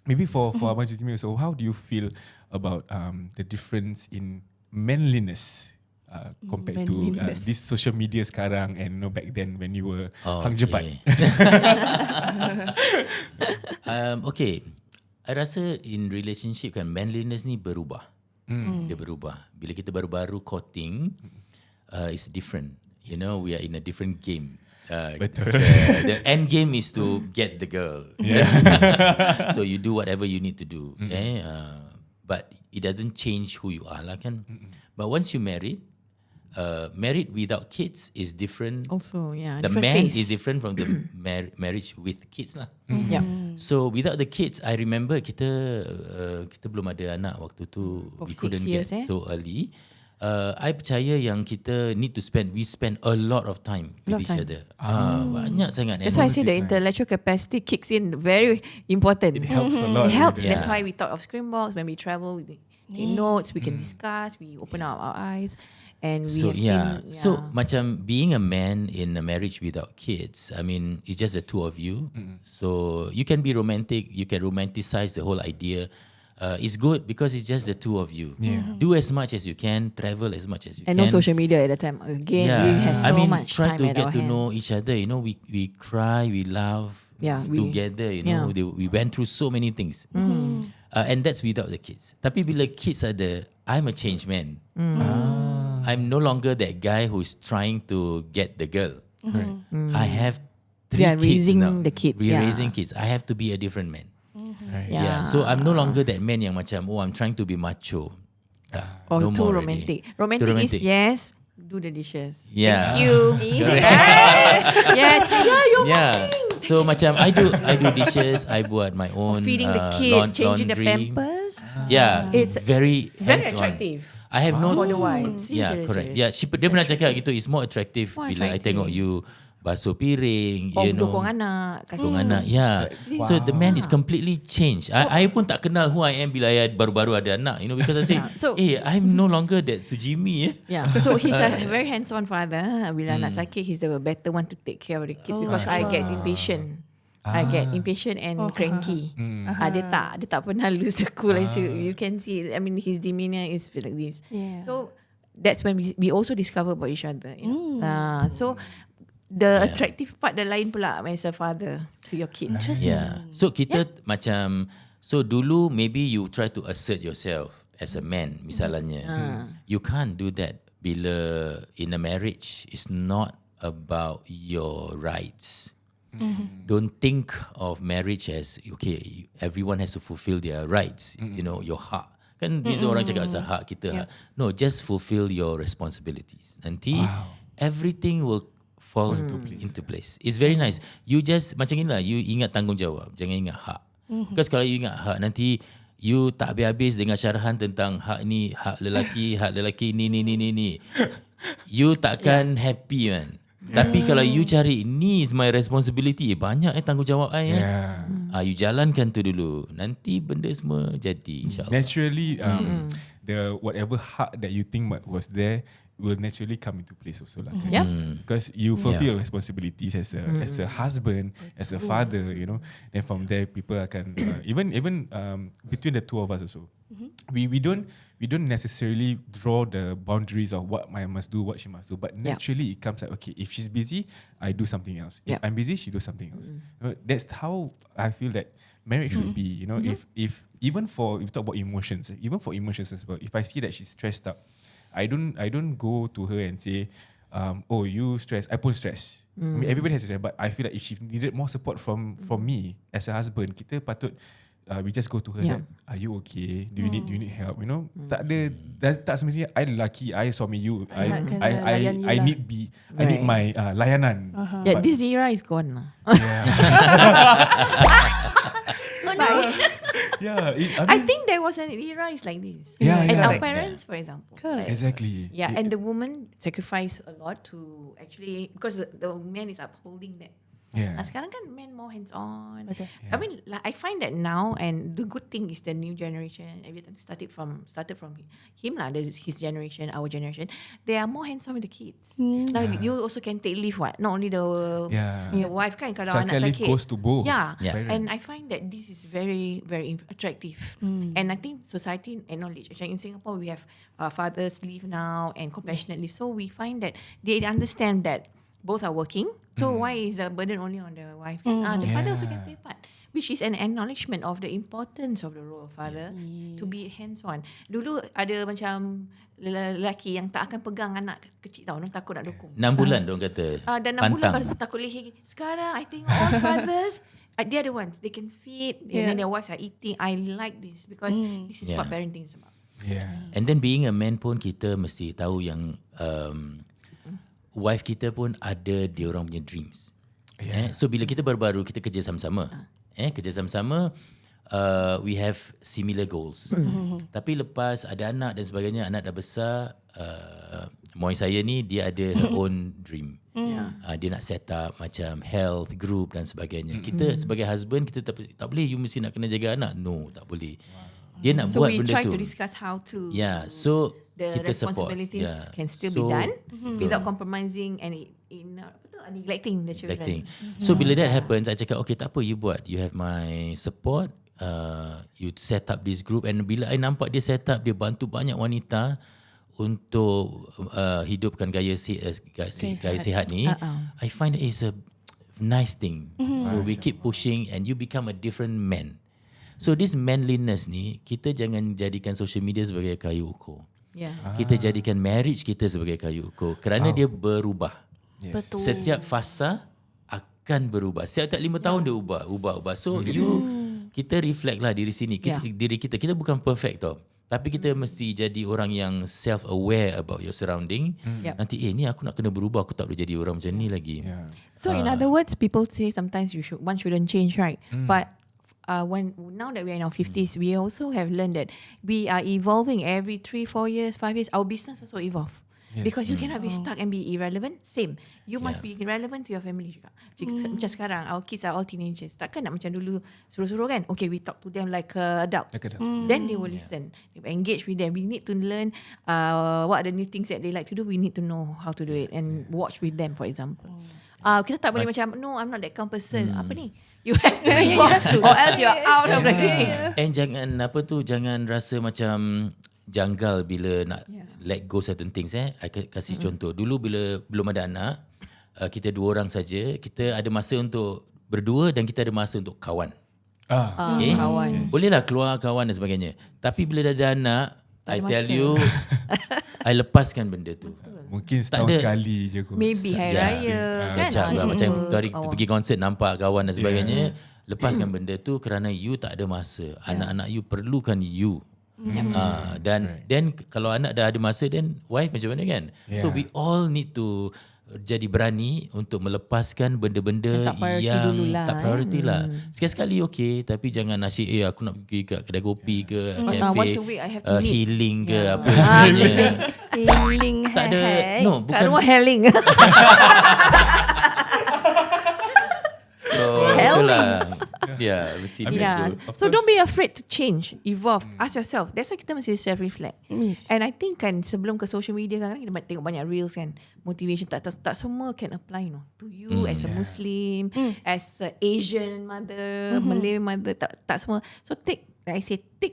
Maybe for Abang Jimmy, so how do you feel about the difference in manliness compared to this social media sekarang and back then when you were hang jebat? Okay, I rasa in relationship kan manliness ni berubah. Dia berubah. Bila kita baru-baru courting, it's different. We are in a different game. Betul. The end game is to get the girl. So you do whatever you need to do. But it doesn't change who you are lah kan. But once you married without kids is different. Also, yeah. The different man phase. is different from the marriage with kids lah. Yeah. So without the kids, I remember kita belum ada anak waktu tu. For We 6 couldn't years, get so early. I percaya yang kita we spend a lot of time with each other. Banyak sangat. That's why I say the intellectual capacity kicks in very important. It helps a lot. It helps. Yeah. That's why we thought of screen box when we travel. We take notes. We can discuss. We open up our eyes. And we So have seen, so macam being a man in a marriage without kids, I mean, it's just the two of you. So you can be romantic, you can romanticize the whole idea. It's good because it's just the two of you. Do as much as you can, travel as much as you and can. no social media at that time. Again, we have so much try time to at get our to know hands. each other. You know, we cry, we laugh together. You know, we went through so many things. And that's without the kids. Tapi bila kids ada, I'm a changed man. I'm no longer that guy who's trying to get the girl. I have 3 We are kids raising now. the kids, We're yeah. raising kids. I have to be a different man. Right. Yeah. So I'm no longer that man yang macam, I'm trying to be macho. Or No too more romantic. already. Romantic Too is romantic. yes, do the dishes. Yeah. Thank you. Yes. Yeah, you're So macam I do dishes, I buat my own feeding the kids, changing the laundry. pampers. Yeah, It's very very hands-on. attractive. I have no For the wife. Yeah, Serious, correct. serious. Yeah, dia pernah cakap gitu, it's more attractive More bila I attractive. tengok you basuh piring, Or you know. dukung anak. Kasih. Dukung anak, yeah. So the man is completely changed. I pun tak kenal who I am bila I baru-baru ada anak, you know, because I say, So- I'm no longer that Sujimi. Yeah. So he's a very hands-on father. Bila anak sakit, he's the better one to take care of the kids because I get impatient. I get impatient and cranky. Dia tak pernah lose the cool. As you can see, I mean, his demeanor is like this. Yeah. So that's when we also discover about each other. You know? So the attractive part, the lain pula as a father to your kid. Yeah. So kita macam, so dulu maybe you try to assert yourself as a man, misalnya. You can't do that bila in a marriage. It's not about your rights. Don't think of marriage as okay, everyone has to fulfill their rights. You know, your hak. Kan bisa orang cakap pasal hak kita. No, just fulfill your responsibilities. Nanti everything will fall into place. It's very nice. You just macam inilah, you ingat tanggungjawab, jangan ingat hak. Because kalau you ingat hak, nanti you tak habis-habis dengan syarahan tentang hak ni, hak lelaki ni. You takkan happy man. Tapi kalau you cari, ni is my responsibility, banyak tanggungjawab I. You jalankan tu dulu, nanti benda semua jadi insyaAllah. Naturally, the whatever hak that you think was there will naturally come into place also lah. Yeah. Because you fulfill your responsibilities as a husband, as a father, you know. Then from there, people akan even between the two of us also. We don't necessarily draw the boundaries of what I must do, what she must do, but naturally it comes like, okay, if she's busy, I do something else. If I'm busy, she does something else. You know, that's how I feel that marriage should be. You know, if you talk about emotions, even for emotions as well, if I see that she's stressed out, I don't go to her and say, oh, you stressed, I pun stress. I mean, everybody has stress, but I feel like if she needed more support from me as a husband, kita patut we just go to her. Like, are you okay? Do you need help? You know, tak semestinya I lelaki, I suami you. I need my layanan. Yeah, this era is gone lah. I think there was an era is like this. And our parents, for example. Like, Exactly. Yeah, and the woman sacrificed a lot to actually, because the man is upholding that. Sekarang kan men more hands-on. I mean, like, I find that now, and the good thing is the new generation, everything started from him lah. There's his generation, our generation. They are more hands-on with the kids. Now you also can take leave. What? Not only the wife kan, kalau anak sakit. Goes to both. And I find that this is very, very attractive. And I think society acknowledge. In Singapore, we have fathers leave now and compassionate leave. So we find that they understand that both are working. So why is the burden only on the wife? The father also can play part, which is an acknowledgement of the importance of the role of father to be hands-on. Dulu ada macam lelaki yang tak akan pegang anak kecil tau, takut nak dukung. 6 bulan diorang kata. Dan 6 bulan baru takut leher. Sekarang I think all fathers, they are the ones, they can feed, and then their wives are eating. I like this because this is what parenting is about. And then being a man pun, kita mesti tahu yang wife kita pun ada dia orang punya dreams. So bila kita baru-baru kita kerja sama-sama, we have similar goals. Tapi lepas ada anak dan sebagainya, anak dah besar, moi saya ni dia ada her own dream. Dia nak set up macam health group dan sebagainya. Kita sebagai husband, kita tak boleh you mesti nak kena jaga anak. No, tak boleh. Dia nak So buat we benda try tu. to discuss how to So the kita support. responsibilities can still be done without compromising and neglecting the children. So bila that happens, I cakap, okay, tak apa, you buat. You have my support. You set up this group. And bila I nampak dia set up, dia bantu banyak wanita untuk hidupkan gaya sihat ni. I find that it's a nice thing. So we keep pushing and you become a different man. So this manliness ni, kita jangan jadikan social media sebagai kayu ukur. Kita jadikan marriage kita sebagai kayu ukur. Kerana dia berubah. Betul. Setiap fasa akan berubah. Setiap 5 tahun dia ubah. So kita reflect lah diri sini. Diri kita bukan perfect tau. Tapi kita mesti jadi orang yang self-aware about your surrounding. Nanti ni aku nak kena berubah. Aku tak boleh jadi orang macam ni lagi. So in other words, people say sometimes one shouldn't change, right? But now that we are in our 50s, we also have learned that we are evolving every 3-4 years, 5 years. Our business also evolve. Because you cannot be stuck and be irrelevant. Same. You must be relevant to your family juga. Macam sekarang, our kids are all teenagers. Takkan nak macam dulu suruh-suruh kan? Okay, we talk to them like adult. Then they will listen. They will engage with them. We need to learn what are the new things that they like to do. We need to know how to do it and watch with them, for example. Kita tak boleh macam, no, I'm not that kind of person. Apa ni? You have to evolve or else you're out of the game. And jangan rasa macam janggal bila nak let go certain things. I kasih contoh. Dulu bila belum ada anak, kita 2 orang saja, kita ada masa untuk berdua dan kita ada masa untuk kawan. Okay? Kawan. Bolehlah keluar kawan dan sebagainya. Tapi bila dah ada anak, I tell you, I lepaskan benda tu. Mungkin setahun sekali je kot. Maybe hari raya kan. Macam tu hari kita pergi konsert nampak kawan dan sebagainya. Lepaskan benda tu kerana you tak ada masa. Anak-anak you perlukan you. Dan kalau anak dah ada masa, then wife macam mana kan? So we all need to jadi berani untuk melepaskan benda-benda yang tak priority lah. Sekali-sekali okay, tapi jangan asyik aku nak pergi kat kedai kopi ke kafe, once a week I have to healing ke apa namanya. Healing. Tak ada, no, bukan. Kat rumah healing. So itulah. Mesti Yeah. So don't be afraid to change, evolve. Ask yourself. That's why kita mesti self-reflect. And I think kan sebelum ke social media kan kita tengok banyak reels kan, motivation tak semua can apply to you as a Muslim, as a Asian mother, Malay mother, tak semua. So take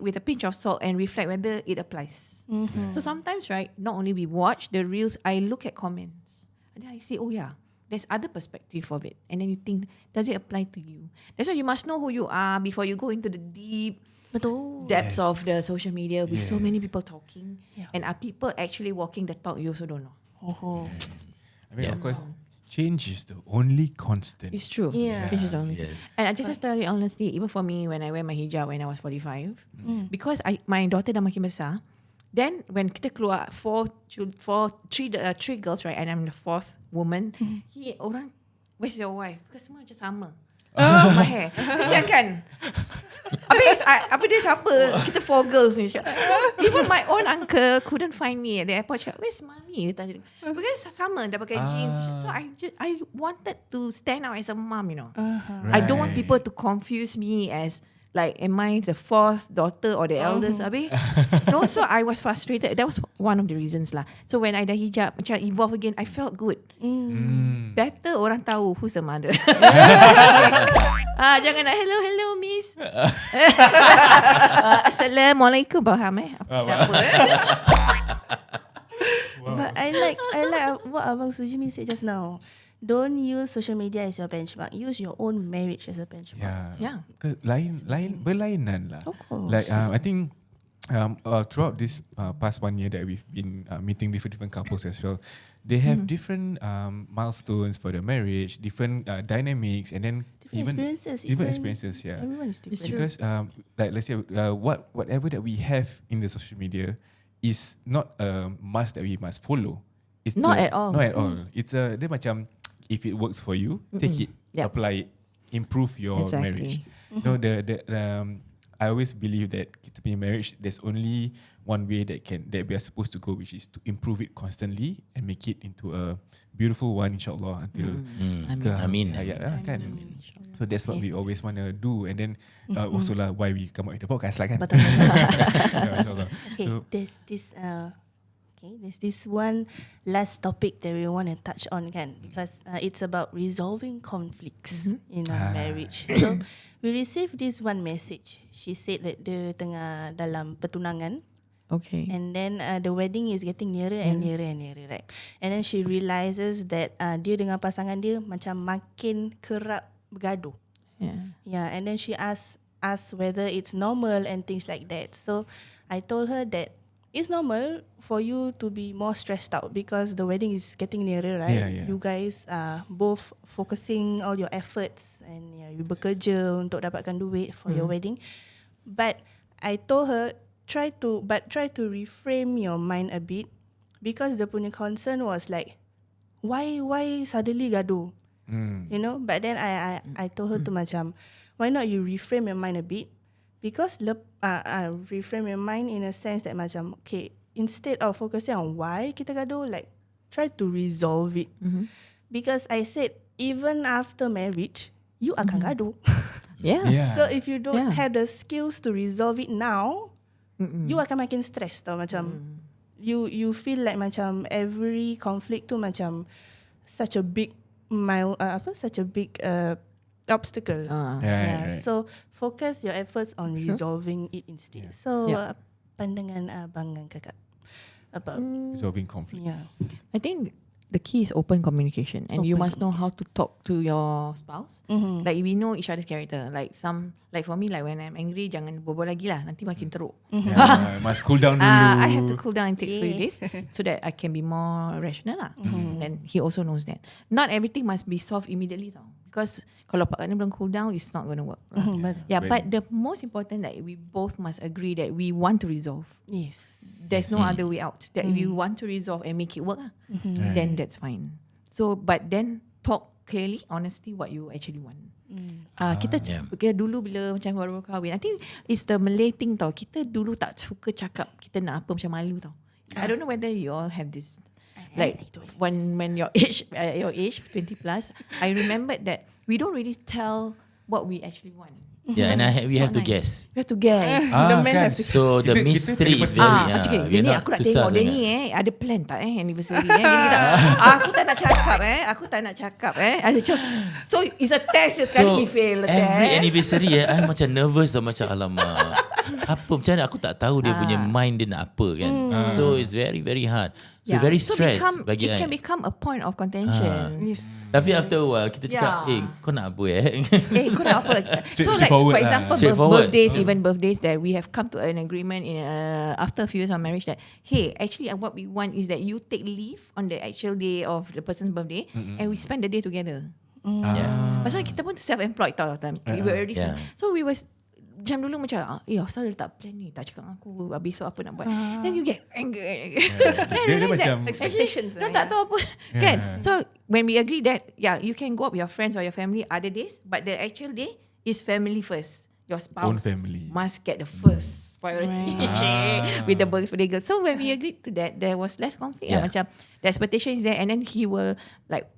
with a pinch of salt and reflect whether it applies. So sometimes right, not only we watch the reels, I look at comments and then I say, oh yeah, there's other perspective of it. And then you think, does it apply to you? That's why you must know who you are before you go into the deep depths of the social media with so many people talking. And are people actually walking the talk? You also don't know. I mean, of course, change is the only constant. It's true. Change is the only. And I just tell you honestly, even for me, when I wear my hijab when I was 45, because my daughter dah makin besar, then when kita keluar three girls, right, and I'm the 4th woman, orang, where's your wife? Because semua macam sama. My hair. Kesian kan? Apa dia siapa? Kita 4 girls ni. Even my own uncle couldn't find me at the airport. Cakap, where's mommy? Dia tanya. Because sama, dah pakai jeans. So I wanted to stand out as a mom, you know. I don't want people to confuse me as like, am I the 4th daughter or the eldest? No, so I was frustrated. That was one of the reasons lah. So when I dah hijab, macam evolve again, I felt good. Better orang tahu who's the mother. Jangan nak hello miss. Assalamualaikum, faham siapa? But I like what Abang Sujimi said just now. Don't use social media as your benchmark. Use your own marriage as a benchmark. Berlainan lah. Of course. Like I think throughout this past 1 year that we've been meeting different couples as well, they have different milestones for their marriage, different dynamics, and then different experiences. Yeah, Everyone is different. Because like let's say whatever that we have in the social media is not a must that we must follow. It's Not at all. It's dia macam, if it works for you, take it, apply it, improve your marriage. No, I always believe that kita punya marriage, there's only one way that we are supposed to go, which is to improve it constantly and make it into a beautiful one, insyaAllah, until Amin. hayat lah, kan. So that's what we always want to do, and then also lah why we come out with the podcast lah, kan. Betul. InsyaAllah. Okay, So, there's this one last topic that we want to touch on, kan, because it's about resolving conflicts in our marriage. So we received this one message. She said that dia tengah dalam pertunangan, Okay. and then the wedding is getting nearer and nearer and nearer, right? And then she realizes that dia dengan pasangan dia macam makin kerap bergaduh. Yeah, and then she asked whether it's normal and things like that. So I told her that it's normal for you to be more stressed out because the wedding is getting nearer, right? Yeah. You guys are both focusing all your efforts, and you bekerja untuk dapatkan duit for your wedding. But I told her try to reframe your mind a bit, because the punya concern was like, why suddenly gaduh? You know, but then I told her to macam, why not you reframe your mind a bit, because reframe your mind in a sense that macam, okay, instead of focusing on why kita gaduh, like try to resolve it. Because I said even after marriage you akan gaduh. Yeah. So if you don't Yeah. have the skills to resolve it now, you akan makin stress tau, macam you feel like macam every conflict tu macam such a big obstacle. right. So focus your efforts on resolving it instead. So pandangan abang dan kakak about resolving conflicts. yeah. I think the key is open communication, and you must know how to talk to your spouse. Like we know each other's character. Like for me, like when I'm angry, jangan berbual lagi lah, nanti makin teruk. Yeah, must cool down dulu. I have to cool down and take 3 days so that I can be more rational lah. And he also knows that not everything must be solved immediately tau. Because kalau partner belum cool down, it's not going to work. Yeah, but the most important that we both must agree that we want to resolve. Yes. There's no other way out. That we want to resolve and make it work. Then that's fine. So, but then talk clearly, honestly, what you actually want. Kita dulu bila macam baru kahwin, I think it's the Malay thing tau. Kita dulu tak suka cakap kita nak apa, macam malu tau. I don't know whether you all have this. Like when your age 20 plus, I remembered that we don't really tell what we actually want. Yeah, and we have to guess. We have to guess. The men kan. have to So the mystery is very Dia ni aku nak tengok dia ni ada plan tak anniversary aku tak nak cakap So it's a test sekali he fail every test. anniversary I macam nervous tau, macam alamak apa macam mana aku tak tahu dia punya mind dia nak apa kan. So it's very very hard. So very stressed bagi it I. can become a point of contention. Yes. Tapi after a while kita cakap kau nak apa Kau nak apa? So like straightforward for example Straightforward. birthdays that we have come to an agreement in after a few years of marriage that hey, actually what we want is that you take leave on the actual day of the person's birthday and we spend the day together. Pasal kita pun self-employed tau time. We were already so we was macam dulu macam asal dia tak plan ni, tak cakap dengan aku besok apa nak buat. Then you get angry. Dia macam Expectations Dia tak tahu apa kan. So when we agree that you can go out with your friends or your family other days, but the actual day is family first. Your spouse Own family. must get the first priority with the birthday girl. So when we agreed to that, there was less conflict. Macam the expectation is there, and then he will like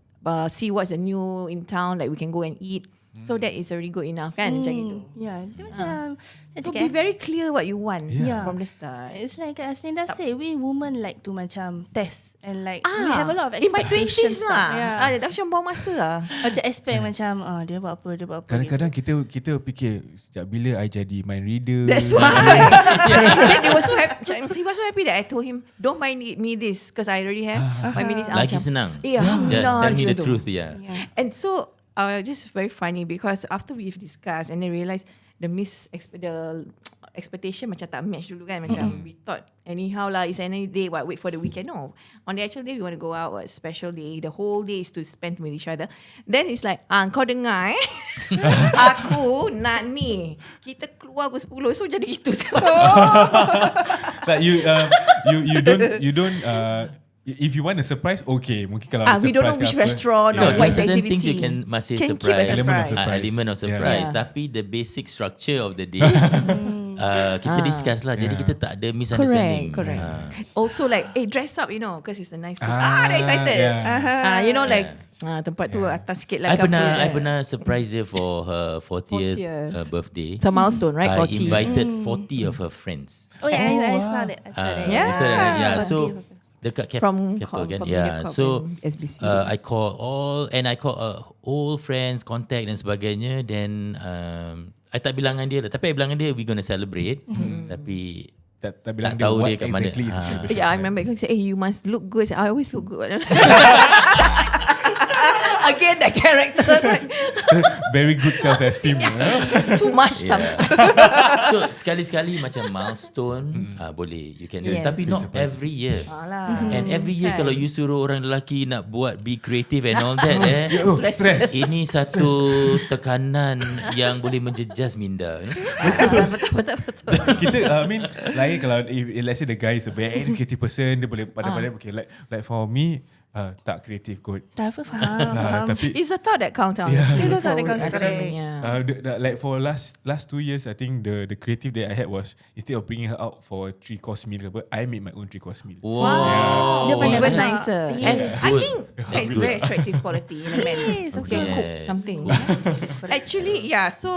see what's the new in town, like we can go and eat. So that is already good enough kan, macam gitu. Yeah, dia macam So be very clear what you want from the start. It's like as Linda say, we women like to macam test and like we have a lot of in my expectations 20s lah. Yeah. Dah macam buang masa lah. Macam expect macam dia buat apa kadang-kadang kita fikir sejak bila I jadi mind reader. That's why. Then he was so happy that I told him, don't mind me this because I already have 5 minutes. lagi senang. Yeah, Just alhamdulillah. tell me the macam tu. truth And so just very funny because after we've discussed and then realised the expectation macam tak match dulu kan. Macam we thought anyhow lah, it's any day wait for the weekend. No, on the actual day we want to go out, what special day, the whole day is to spend with each other. Then it's like kau dengar aku nak ni, kita keluar pukul 10. So jadi gitu sekarang. But you don't if you want a surprise, okay. Mungkin kalau ada we don't know surprise which ke apa, restaurant No, or what certain activity. things you can masih Can keep surprise. a Element of surprise. surprise. Element of surprise. Yeah. Tapi the basic structure of the day, kita discuss lah. Jadi kita tak ada misunderstanding. Correct. Also like, dress up, because it's a nice place. Ah, They're excited. yeah. Tempat tu atas sikit lah. I ke apa. pernah surprise her for her 40th 40th. Birthday. It's a milestone, right? I 40. invited 40 of her friends. Oh yeah, I saw that. Yeah. Yeah. So dekat From Keppel kan. from Yeah. Mediacorp So and SBC. I call all friends, contact dan sebagainya. Then I tak bilang dengan dia lah. Tapi I bilang dengan dia we gonna celebrate. Tapi tak bilang tak tahu what dia kat mana. exactly is the celebration. Yeah, I remember he said, you must look good. I always look good. Again, that character was like, Very good self-esteem. too much sometimes. So sekali-sekali macam milestone boleh you can do. Yes. Tapi not every year. Alah. And every year kalau you suruh orang lelaki nak buat be creative and all that Stress. ini satu tekanan yang boleh menjejas minda. Betul. Kita lain kalau if let's say the guy is a very creative person, dia boleh pandai-pandai. Okay, like for me tak kreatif kot. Tak apa, faham. Tapi It's a thought that counts. It's a thought that counts, like for last 2 years, I think the creative that I had was instead of bringing her out for a 3-course meal, I made my own 3-course meal. Wow. Dia pandai Even masak. nicer. Yes. And I Good. think That's it's good. very attractive quality in a man. Yes, Who of can cook course. something. Actually, yeah. So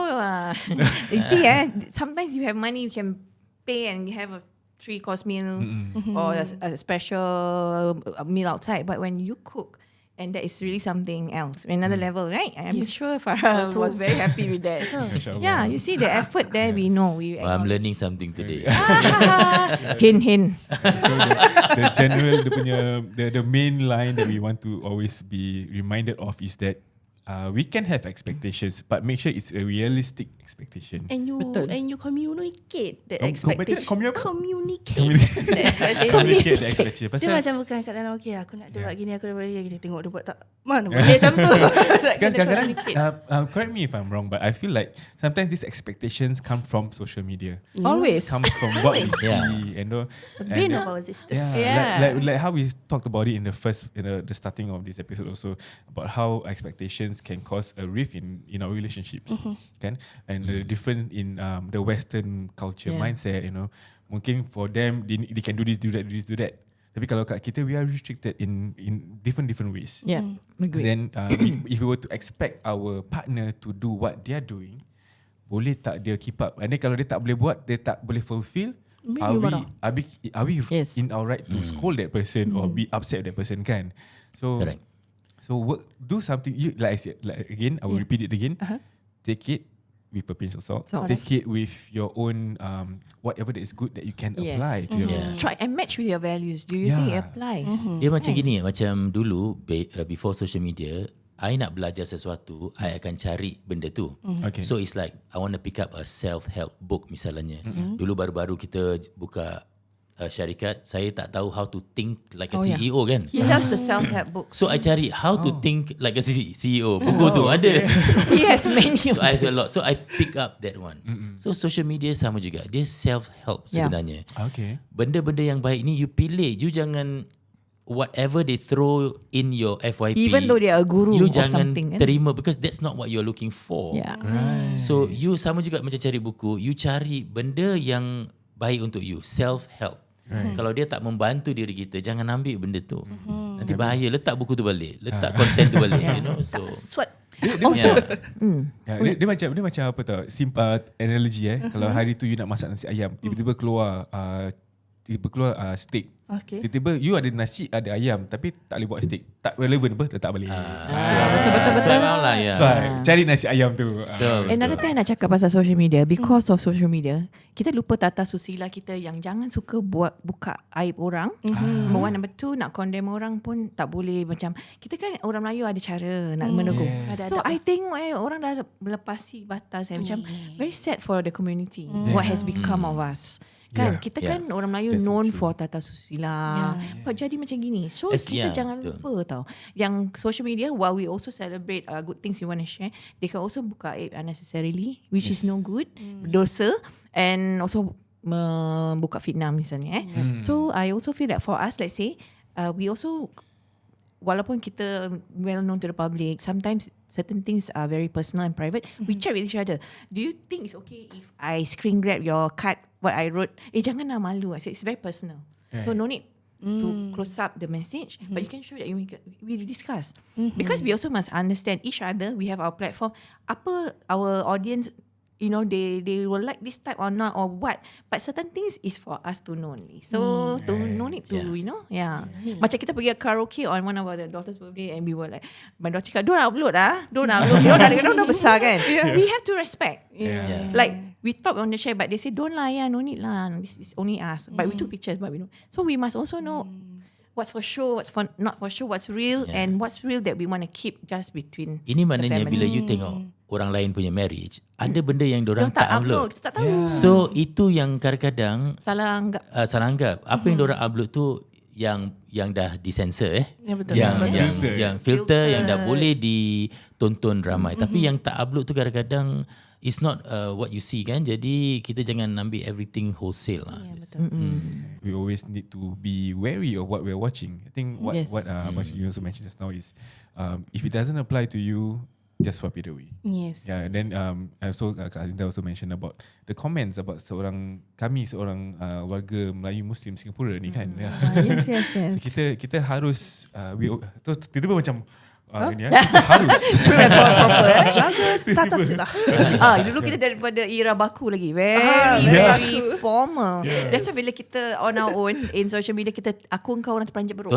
you see, sometimes you have money, you can pay and you have a 3-course meal or a special meal outside. But when you cook, and that is really something else, another level, right? I'm Yes. sure Farah Betul. was very happy with that. Masya Allah. Yeah, you see the effort there. We know. We I'm learning something today. Hint. So the general, the main line that we want to always be reminded of is that we can have expectations, but make sure it's a realistic expectation. And you communicate that expectation. Communicate. Communicate the expectation. Dia Pasal macam bukan kat dalam, okay, aku nak buat gini, aku nak buat gini, kita tengok dia buat tak. Mana boleh macam tu. kadang-kadang correct me if I'm wrong, but I feel like sometimes these expectations come from social media. Always. Comes from what we Yeah. see and The brain of our system. like how we talked about it in the starting of this episode also, about how expectations can cause a rift in our relationships, kan? And the difference in the Western culture mindset, mungkin for them they can do this, do that. Tapi kalau kat kita, we are restricted in different ways. Yeah, agree. Then if we were to expect our partner to do what they are doing, boleh tak dia keep up? And then kalau dia tak boleh buat, dia tak boleh fulfill, are we Yes. in our right to scold that person or be upset with that person, kan? So Correct. So do something. You like I said, like again, I will repeat it again. Take it with a pinch of salt. Take it with your own whatever that is good that you can apply to your. Try and match with your values. Do you think it applies? Dia macam gini, macam dulu before social media, I nak belajar sesuatu, I akan cari benda tu. Okay. So it's like I want to pick up a self-help book misalnya. Dulu baru-baru kita buka syarikat, saya tak tahu how to think like a CEO kan. He loves the self-help books. So I cari how to think like a CEO. Buku tu ada. He has many. So I have a lot. So I pick up that one. So social media sama juga. Dia self-help sebenarnya. Okay. Benda-benda yang baik ni you pilih. You jangan whatever they throw in your FYP. Even though they are a guru you or jangan something, kan? terima because that's not what you're looking for. Yeah. Right. So you sama juga macam cari buku. You cari benda yang baik untuk you. Self-help. Right. Kalau dia tak membantu diri kita, jangan ambil benda tu. Nanti bahaya. Letak buku tu balik. Letak konten tu balik. You know. So Sweat. Dia macam apa tau? Simple analogy Kalau hari tu you nak masak nasi ayam, tiba-tiba keluar steak. Okay. Tiba-tiba you ada nasi, ada ayam, tapi tak boleh buat steak. Tak relevan apa, letak balik. betul-betul lah ya. So cari nasi ayam tu. Another thing I nak cakap pasal social media, because of social media, kita lupa tata susila kita yang jangan suka buka aib orang. Number one. Number two, nak condemn orang pun tak boleh. Macam kita kan orang Melayu ada cara nak menegur. Yes. So I tengok orang dah melepasi batas. Macam very sad for the community. What has become of us. Kan kita kan orang Melayu known for tata susila. Jadi macam gini. So kita jangan lupa tau. Yang social media, while we also celebrate good things we want to share, they can also buka aib unnecessarily, which is no good, dosa, and also membuka fitnah misalnya. So I also feel that for us, let's say we also, walaupun kita well known to the public, sometimes certain things are very personal and private. We check with each other. Do you think it's okay if I screen grab your card, what I wrote? Jangan lah malu. I said, it's very personal. So no need to close up the message, but you can show that we discuss. Because we also must understand each other. We have our platform. Apa our audience, they will like this type or not or what. But certain things is for us to know only. So no need to, Macam kita pergi karaoke on one of our daughter's birthday and we were like, my daughter cakap, don't upload. Dia dah besar kan. We have to respect. Like we talk on the share, but they say don't lah, no need lah. This is only us. But we took pictures, but we know. So we must also know what's for show, what's for not for show, what's real and what's real that we want to keep just between. Ini maknanya bila you tengok orang lain punya marriage, ada benda yang diorang tak upload. Kita tak tahu. So itu yang kadang-kadang Salah anggap. Salah anggap. Apa yang diorang upload tu yang dah disensor betul. yang filter yang dah boleh ditonton ramai. Tapi yang tak upload tu kadang-kadang it's not what you see kan. Jadi kita jangan ambil everything wholesale lah. We always need to be wary of what we're watching. I think what you also mentioned just now is if it doesn't apply to you, just swap it away. Yes. Yeah, and then also Kak Azinda also mentioned about the comments about seorang warga Melayu Muslim Singapura ni kan. Yes. So kita harus tiba-tiba macam kita harus Jaga tata sila. Dulu kita daripada era baku lagi. Very formal. That's why bila kita on our own in social media, aku engkau orang terperanjat beruk.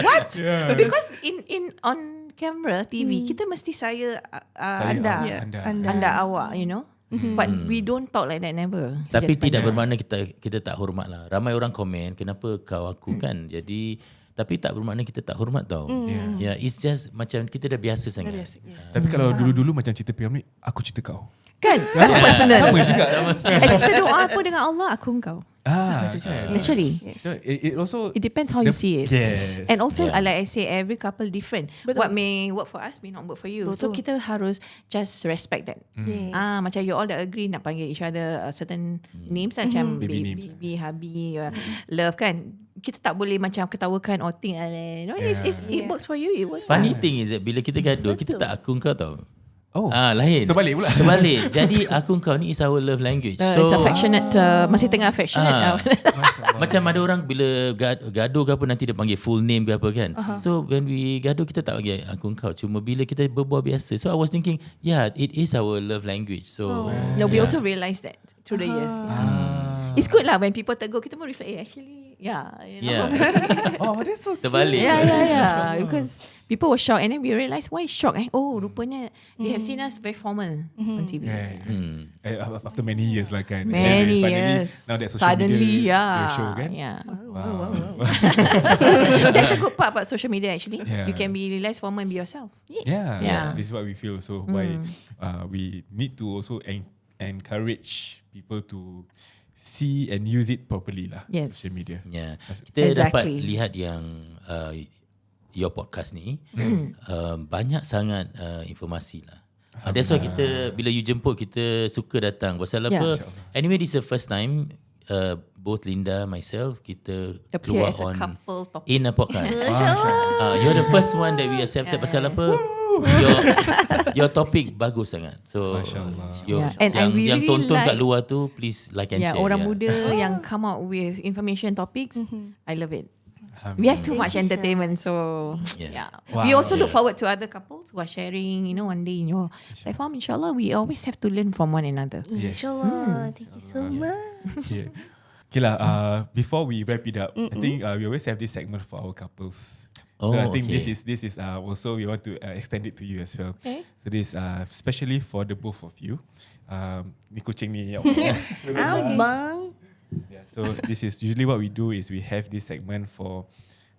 What? Because in on camera TV kita mesti saya anda awak, But we don't talk like that, never. Tapi tidak bermakna kita tak hormat lah. Ramai orang komen, kenapa kau aku kan. Jadi tapi tak bermakna kita tak hormat tau. It's just macam kita dah biasa sangat. Tapi kalau dulu-dulu macam cerita Piam ni, aku cerita kau. Kan? So personal. Sama juga. Kita doa apa dengan Allah, aku engkau. Actually, it depends how you see it. Yes. And also, like I say, every couple different. What may work for us may not work for you. So kita harus just respect that. Macam you all dah agree nak panggil each other certain names macam baby, hubby, love kan. Kita tak boleh macam ketawakan or think it works for you, it works. Funny thing is that bila kita gaduh, kita tak aku kau tau. Lain. Terbalik pula. Terbalik. Jadi aku kau ni is our love language. So it's affectionate, masih tengah affectionate. Macam ada orang bila gaduh ke apa nanti dia panggil full name ke apa kan. So when we gaduh kita tak panggil aku kau. Cuma bila kita berbual biasa. So I was thinking, it is our love language. So no, we also realise that through the years. It's good lah when people tegur, kita pun reflect, actually, that's so terbalik. Because people were shocked and then we realised why shocked. Rupanya they have seen us very formal on TV. After many years lah kan. Many years. Now that social media show kan. Wow. That's the good part about social media actually. You can be less formal and be yourself. This is what we feel. So why we need to also encourage people to see and use it properly lah. Social media. Kita dapat lihat yang your podcast ni banyak sangat informasi lah. That's why kita bila you jemput kita suka datang. Pasal apa? Anyway, this is the first time both Linda, myself, kita keluar on in a podcast. You're the first one that we accepted. Pasal apa? Your topic bagus sangat. So yang tonton kat luar tu, please like and share. Orang muda yang come out with information topics, I love it. We have too much entertainment, so we also look forward to other couples who are sharing, one day in your platform. Inshallah, we always have to learn from one another. Inshallah, thank you so much. Okay lah. Before we wrap it up, I think we always have this segment for our couples. So I think this is also we want to extend it to you as well. Okay. So this especially for the both of you. Ni kucing ni. Abang. So this is usually what we do is we have this segment for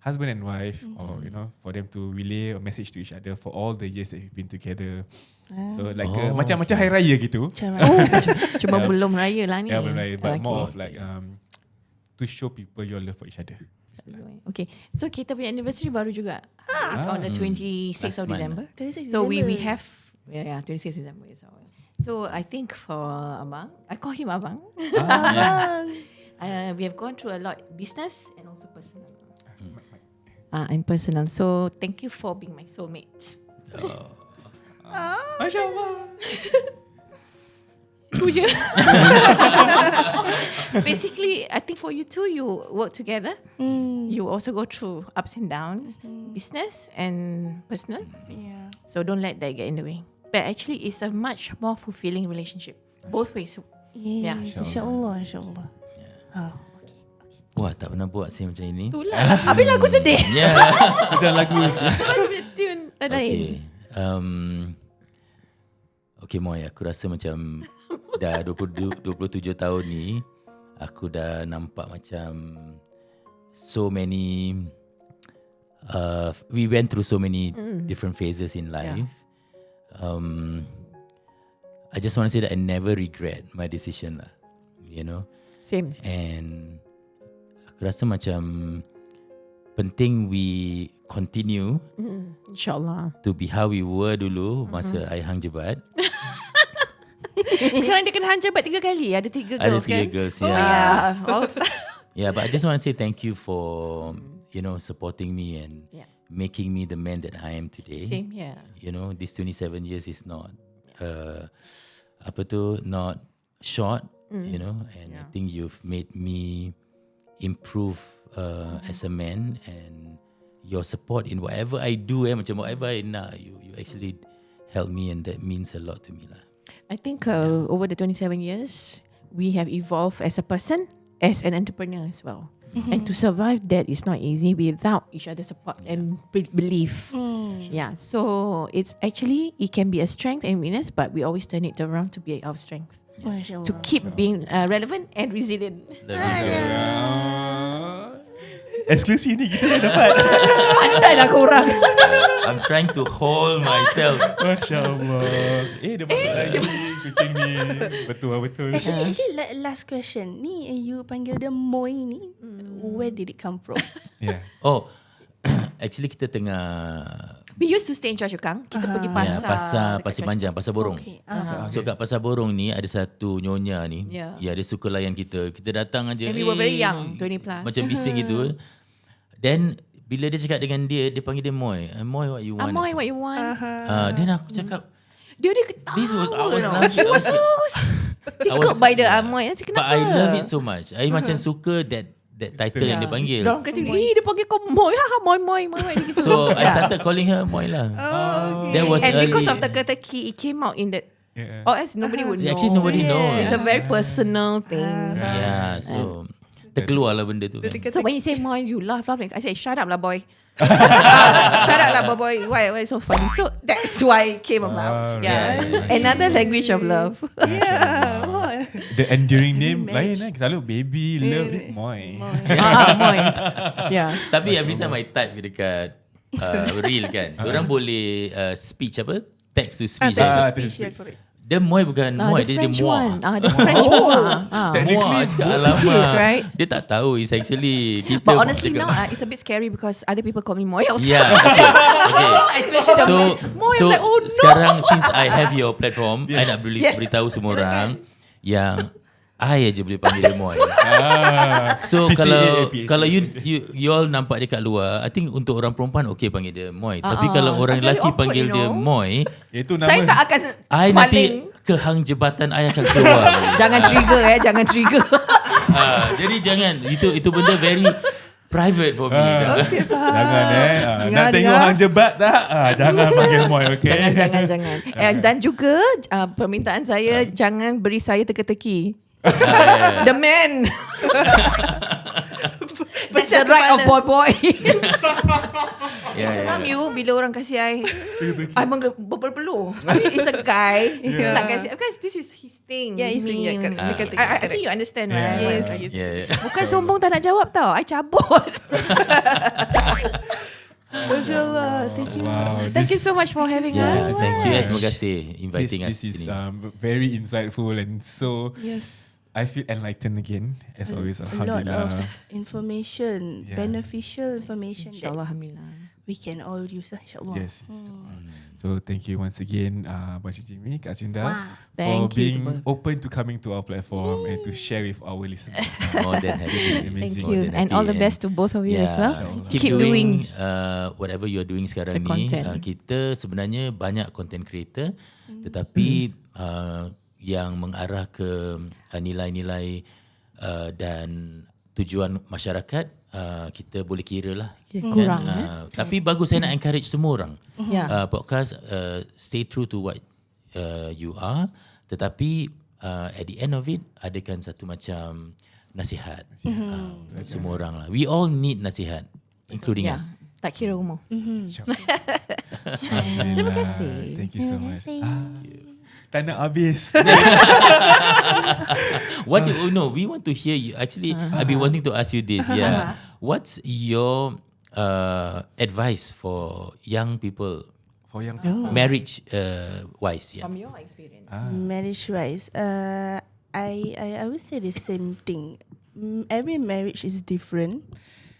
husband and wife, or for them to relay a message to each other for all the years that we've been together. So like macam hari raya gitu. Cuma belum raya lah ni. Belum raya, but more of like to show people your love for each other. Okay, so kita punya anniversary baru juga. It's on the 26th of December. 26th So we December. have 26th December is our. So I think for Abang, I call him Abang. We have gone through a lot, business and also personal. And personal. So thank you for being my soulmate. Masya Allah. Tu je. Basically, I think for you too, you work together. You also go through ups and downs, business and personal. Yeah. So don't let that get in the way. But actually, it's a much more fulfilling relationship. Both ways. Yeah. Yeah. InsyaAllah. InsyaAllah. Wah, tak pernah buat saya macam ini. Itulah. Habis lagu sedih. Yeah. Macam lagu. Tune lain. Okay, Moy, aku rasa macam dah 27 tahun ni, aku dah nampak macam so many, we went through so many different phases in life. I just want to say that I never regret my decision lah, you know. Same. And aku rasa macam penting we continue InsyaAllah. to be how we were dulu masa I hang jebat. Sekarang dia kena hanjabat 3 kali. Ada 3 girls Ada 3 kan? girls, Oh, yeah. yeah. Yeah, but I just want to say thank you for, you know, supporting me and making me the man that I am today. Same here. You know, this 27 years is not, not short, you know, and I think you've made me improve as a man, and your support in whatever I do, macam whatever I nak, you actually help me, and that means a lot to me lah. I think over the 27 years, we have evolved as a person, as an entrepreneur as well. And to survive that is not easy without each other's support and belief. Yeah, so it's actually, it can be a strength and weakness, but we always turn it around to be our strength. MasyaAllah. To keep being relevant and resilient. Eksklusif ni kita dah dapat. Pandailah korang. I'm trying to hold myself. Masya Allah. Dia masuk lagi kucing ni. Betul. Actually, last question. Ni you panggil dia Moi ni. Where did it come from? Yeah. Oh, actually kita tengah We used to stay in Choa Chu Kang. Kita pergi pasar. Pasir Panjang, Pasar Borong. Okay. So kat Pasar Borong ni ada satu nyonya ni. Yeah. Ya, dia suka layan kita. Kita datang aja. And we were very young, 20 plus. Macam bising gitu. Then bila dia cakap dengan dia panggil dia Moy. Moy, what you want? Amoy, what you want? Then aku cakap, Dia ketawa. this was I was tau. laughing. He was so tickled by the Amoy. But I love it so much. I macam suka that title yang dia panggil. Diorang kata, dia panggil kau Moy. Moy. Gitu. So I started calling her Moy lah. That was And early. because of the teka-teki, it came out in that. Or else nobody would know. Actually nobody knows. It's a very personal thing. Yeah, so terkeluar lah benda tu kan. So when you say Moy, you laugh. I say, shut up lah boy. Shut up lah boy. Why so funny? So that's why it came about. Yeah. Another language of love. The enduring name lain lah. Kita selalu baby, love ni Moy. Moy. Yeah. Tapi every time I type dekat reel kan, orang boleh speech apa? Text to speech. Dia Moy bukan Moy, The dia French Moy. one. The French one. Moy cakap alamak. Cheers, right? Dia tak tahu it's actually kita. But honestly now it's a bit scary because other people call me Moy also. Yeah. Okay. Especially the Moy. I'm like, oh no. Sekarang since I have your platform, I nak beritahu semua orang yang I aja boleh panggil dia Moy. So kalau you all nampak dia kat luar, I think untuk orang perempuan okay panggil dia Moy. Tapi kalau orang very lelaki awkward, panggil you dia know. Moy, Itu nama. Saya tak akan I nanti paling. kehang jebatan I akan keluar. Jangan trigger jangan trigger. Jadi jangan, itu benda very private for me. Jangan nak tengok hang jebat tak? Jangan panggil Moy, okay? Jangan. Dan juga permintaan saya jangan beri saya teka-teki. The man. That's the right of boy. Faham you bila orang kasih I berpeluh. It's a guy. Nak kasih because this is his thing. Yeah, He it's mean. I think you understand, right? Yeah. Bukan sombong tak nak jawab tau. I cabut. MasyaAllah. Thank you. Wow. Thank you so much for having us. Thank you. Terima kasih inviting us This is sini. very insightful and so Yes. I feel enlightened again as always. A lot Alhamdulillah. of information, Yeah. beneficial information. InsyaAllah, alhamdulillah. we can all use, insyaAllah. Yes. So thank you once again, Bacu Jimmy, Kak Cinta, Wow. for Thank you to being both. open to coming to our platform and to share with our listeners. More than happy. Amazing. Thank you. And all the best to both of you as well. Keep doing whatever you're doing sekarang The ni. content. Kita sebenarnya banyak content creator, tetapi yang mengarah ke nilai-nilai dan tujuan masyarakat, kita boleh kira lah. Kurang. Tapi bagus, saya nak encourage semua orang. Yeah. Podcast, stay true to what you are, tetapi at the end of it, adakan satu macam nasihat untuk semua orang lah. We all need nasihat, including us. Tak kira umur. Terima kasih. Thank you so much. Tak nak habis. What do you know? We want to hear you. Actually, I've been wanting to ask you this. Yeah, what's your advice for young people, For yang marriage wise? Yeah. From your experience. Marriage-wise, I would say the same thing. Every marriage is different.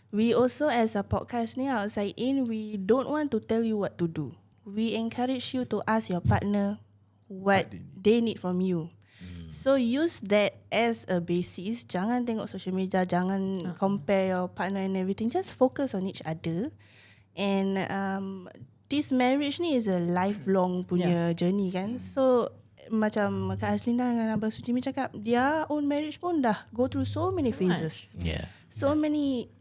We also, as a podcast ni, outside in, we don't want to tell you what to do. We encourage you to ask your partner what they need from you. So use that as a basis. Jangan tengok social media, jangan compare your partner and everything. Just focus on each other. And this marriage ni is a lifelong punya journey kan. So macam Kak Aslina dengan Abang Sujimi cakap, their own marriage pun dah go through so many phases. Yeah. So many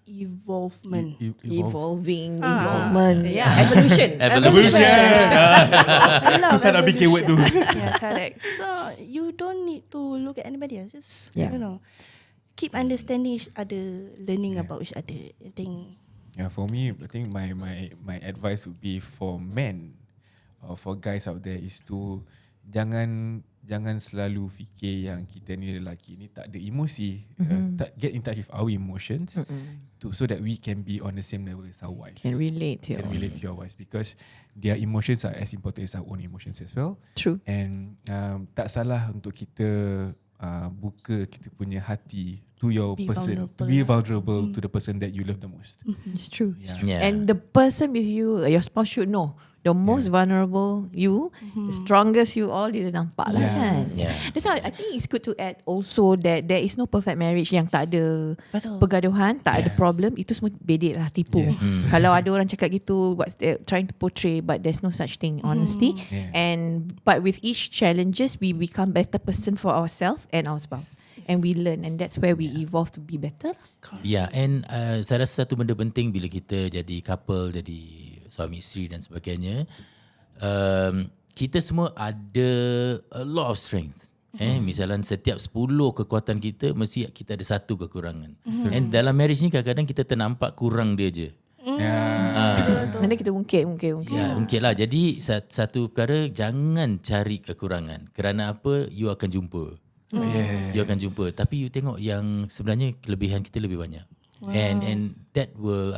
evolvement. Evolving, Ah. involvement. Yeah. Evolution. Evolution. Susah nak bikin word tu. Yeah, correct. So you don't need to look at anybody else. Just keep understanding each other, learning about each other. I think. Yeah, for me, I think my advice would be for men or for guys out there is to jangan selalu fikir yang kita ni lelaki ni tak ada emosi. Get in touch with our emotions so that we can be on the same level as our wives. Can relate to your wives because their emotions are as important as our own emotions as well. True. And tak salah untuk kita buka kita punya hati to your Be person, vulnerable. to be vulnerable to the person that you love the most. It's true. Yeah. And the person with you, your spouse should know the most vulnerable you, the strongest you all dia nampak lah kan. Yeah. That's why I think it's good to add also that there is no perfect marriage yang tak ada Betul. pergaduhan, tak ada problem. Itu semua bedek lah, tipu. Yes. Kalau ada orang cakap gitu, what they're trying to portray, but there's no such thing, honesty. Yeah. But with each challenges, we become better person for ourselves and our spouse. And we learn, and that's where we evolve to be better. Yeah, and saya rasa satu benda penting bila kita jadi couple, jadi suami isteri dan sebagainya, kita semua ada a lot of strength. Misalnya setiap 10 kekuatan kita, mesti kita ada satu kekurangan. And dalam marriage ni kadang-kadang kita ternampak kurang dia je. Nanti kita ungkit. Ya, ungkit lah. Jadi satu perkara, jangan cari kekurangan. Kerana apa? You akan jumpa. You akan jumpa. Tapi you tengok yang sebenarnya kelebihan kita lebih banyak. And that will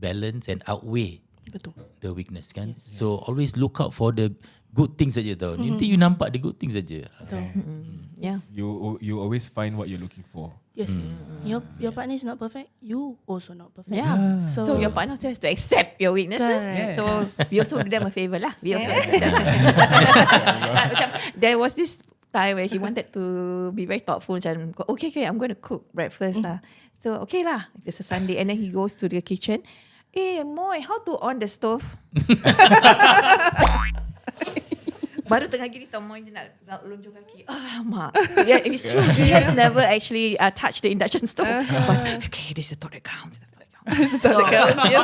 balance and outweigh Betul. the weakness kan. So always look out for the good things saja tau. Nanti you nampak the good things saja. Yeah. You always find what you're looking for. Yes. Your partner is not perfect. You also not perfect. Yeah. So, So your partner also has to accept your weaknesses. Correct. So we also do them a favor lah. We also accept them. Macam there was this time where he wanted to be very thoughtful. Macam okay, I'm going to cook breakfast lah. So okay lah. It's a Sunday, and then he goes to the kitchen. Moy, how to on the stove? Baru tengah gini tau, Moy nak lonjong kaki. Mak. Yeah, it's true. He has never actually touched the induction stove. But, okay, this is the thought that counts. So,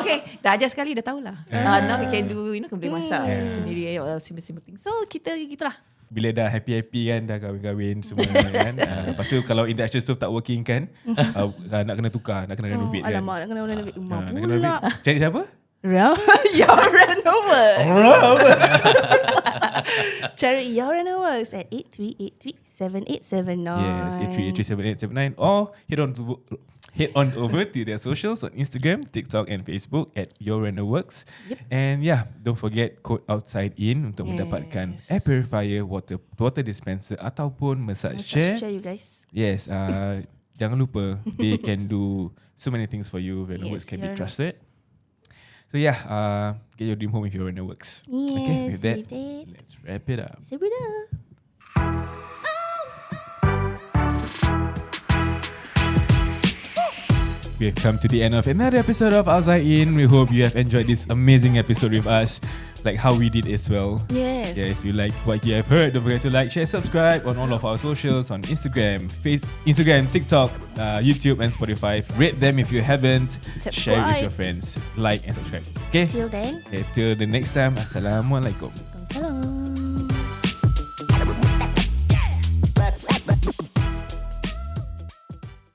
okay, dah ajar sekali dah tahulah. Now we can do, boleh masak sendiri, simple thing. So kita gitulah. Bila dah happy kan, dah kahwin semua kan. Lepas tu kalau induction stove tak working kan, nak kena tukar, nak kena renovate kan. alamak, nak kena renovate rumah Nak kena pula. renovate. Cari siapa? Your Reno Works. Cari Your Reno Works at 8383-7879. Yes, 83837879 or head on over to their socials on Instagram, TikTok and Facebook at Your Reno Works. And don't forget code OUTSIDEIN untuk mendapatkan air purifier, water dispenser ataupun massage chair. Share you guys. Yes, jangan lupa they can do so many things for you. Reno Works can be Your trusted. So yeah, get your dream home if Your Reno Works. Okay, Yes, with that, with that. let's wrap it up. So up. We have come to the end of another episode of OUTSIDEIN. We hope you have enjoyed this amazing episode with us, like how we did as well. Yes. Yeah, if you like what you have heard, don't forget to like, share, subscribe on all of our socials on Instagram, Instagram, TikTok, YouTube, and Spotify. Rate them if you haven't. Share it with your friends. Like and subscribe. Okay. Till then. Okay. Till the next time. Assalamualaikum. Salam.